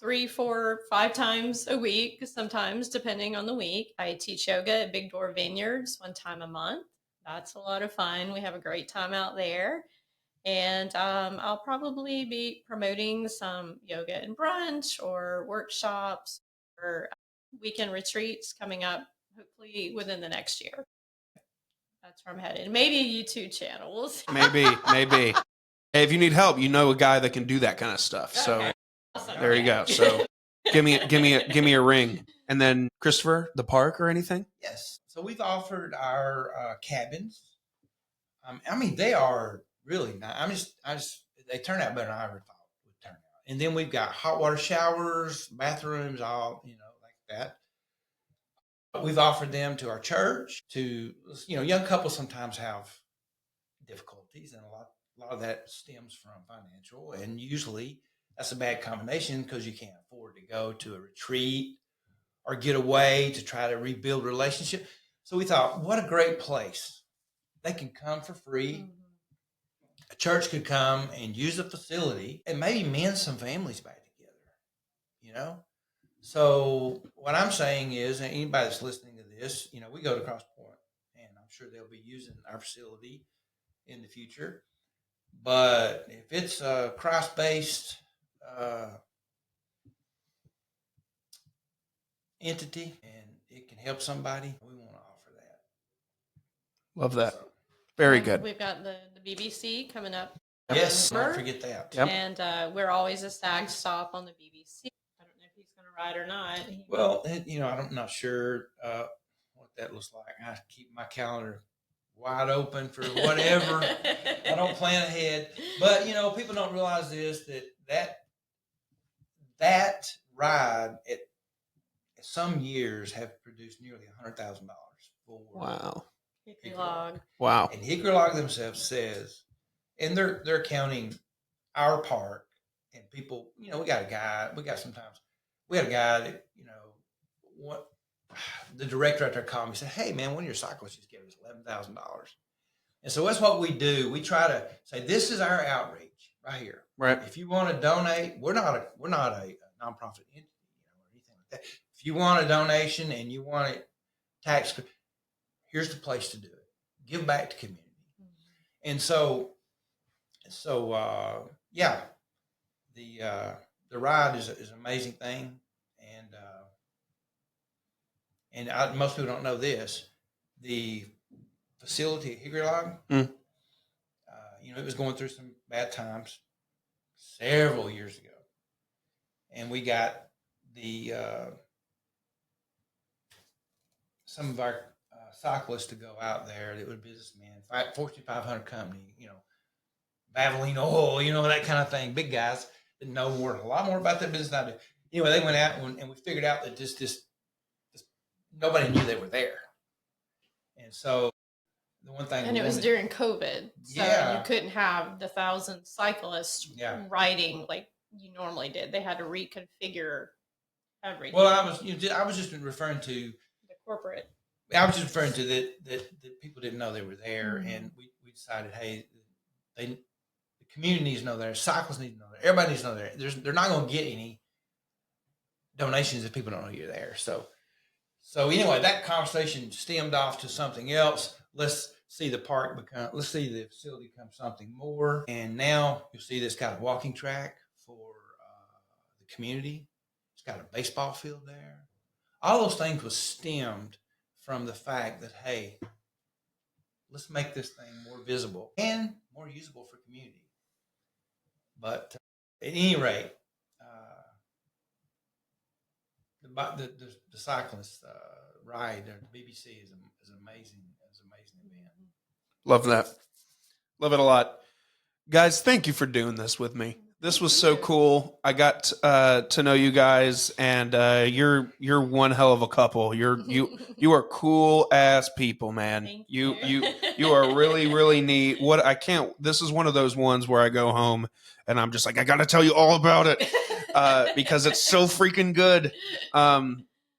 3, 4, 5 times a week, sometimes depending on the week. I teach yoga at Big Door Vineyards 1 time a month. That's a lot of fun. We have a great time out there. And I'll probably be promoting some yoga and brunch or workshops or weekend retreats coming up, hopefully within the next year. That's where I'm headed. Maybe YouTube channels. Maybe. Hey, if you need help, a guy that can do that kind of stuff. So Okay. Awesome. There you go. So give me a ring. And then Christopher, the park or anything? Yes. So we've offered our cabins. They are really nice. They turn out better than I ever thought would turn out. And then we've got hot water showers, bathrooms, all, like that. We've offered them to our church, to, young couples sometimes have difficulties, and a lot of that stems from financial, and usually that's a bad combination because you can't afford to go to a retreat or get away to try to rebuild a relationship. So we thought, what a great place. They can come for free. a church could come and use the facility and maybe mend some families back together, you know? So what I'm saying is, and anybody that's listening to this, you know, we go to Cross Point, and I'm sure they'll be using our facility in the future. But if it's a Christ-based entity and it can help somebody, we want to offer that. Love that. So, Very And good. We've got the BBC coming up. yes, November, don't forget that. Yep. And we're always a SAG stop on the BBC. I don't know if he's going to ride or not. Well, you know, I'm not sure what that looks like. I keep my calendar wide open for whatever. I don't plan ahead. But, you know, people don't realize this, that ride at some years have produced nearly $100,000 for Wow. Hickory Log. Wow. And Hickory Log themselves says, and they're counting our park and people, you know, we had a guy that, you know, what the director out there called me and said, hey man, one of your cyclists just gave us $11,000. And so that's what we do. We try to say, this is our outreach right here. Right. If you want to donate, we're not a nonprofit entity, you know, or anything like that. If you want a donation and you want it tax, here's the place to do it. Give back to community. Mm-hmm. And so yeah, the ride is an amazing thing, and most people don't know this. The facility at Hickory Log, you know, it was going through some bad times several years ago, and we got the some of our cyclists to go out there that were businessmen, Fortune 500 company, you know, Valvoline Oil, you know, that kind of thing. Big guys that know a lot more about that business than I do. Anyway, they went out and we figured out that just nobody knew they were there. And so the one thing, and it was during COVID, so yeah, you couldn't have the 1,000 cyclists riding like you normally did. They had to reconfigure everything. Well, I was just referring to the corporate. I was just referring to that people didn't know they were there, mm-hmm. and we decided, hey, the community needs to know there, cyclists need to know there, everybody needs to know there. They're not going to get any donations if people don't know you're there. So anyway, that conversation stemmed off to something else. Let's see the facility become something more. And now you'll see this got a walking track for the community. It's got a baseball field there. All those things was stemmed from the fact that, hey, let's make this thing more visible and more usable for community. But at any rate, the cyclist ride at the BBC is an amazing event. Love that. Love it a lot. Guys, thank you for doing this with me. This was so cool. I got to know you guys, and you're one hell of a couple. You are cool ass people, man. You are really, really neat. This is one of those ones where I go home and I'm just like, I got to tell you all about it because it's so freaking good.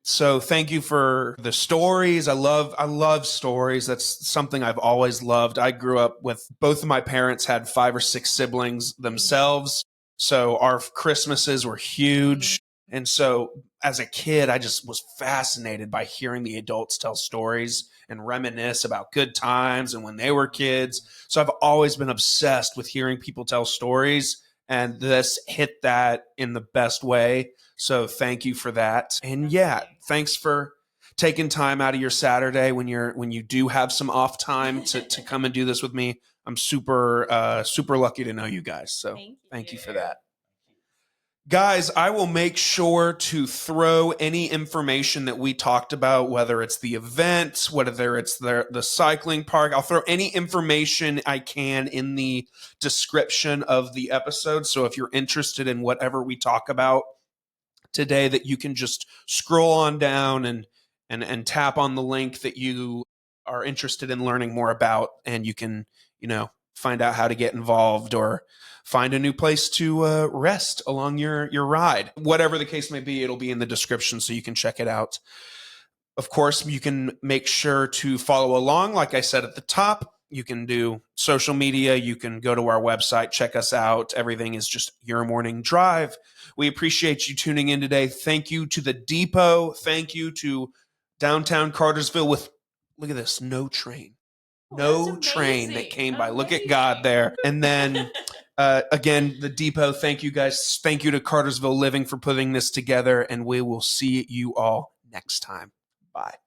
So thank you for the stories. I love stories. That's something I've always loved. I grew up with both of my parents had 5 or 6 siblings themselves. So our Christmases were huge. And so as a kid, I just was fascinated by hearing the adults tell stories and reminisce about good times and when they were kids. So I've always been obsessed with hearing people tell stories, and this hit that in the best way. So thank you for that. And yeah, thanks for taking time out of your Saturday when you do have some off time to come and do this with me. I'm super lucky to know you guys. So thank you for that. Guys, I will make sure to throw any information that we talked about, whether it's the event, whether it's the cycling park. I'll throw any information I can in the description of the episode. So if you're interested in whatever we talk about today, that you can just scroll on down and tap on the link that you are interested in learning more about, and you can, find out how to get involved or find a new place to rest along your ride. Whatever the case may be, it'll be in the description so you can check it out. Of course, you can make sure to follow along. Like I said at the top, You can do social media. You can go to our website, check us out. Everything is just Your Morning Drive. We appreciate you tuning in today. Thank you to the Depot. Thank you to downtown Cartersville with, look at this, no train. No That's train that amazing. came by. Look at God there. And then again, the Depot, thank you guys. Thank you to Cartersville Living for putting this together. And we will see you all next time. Bye.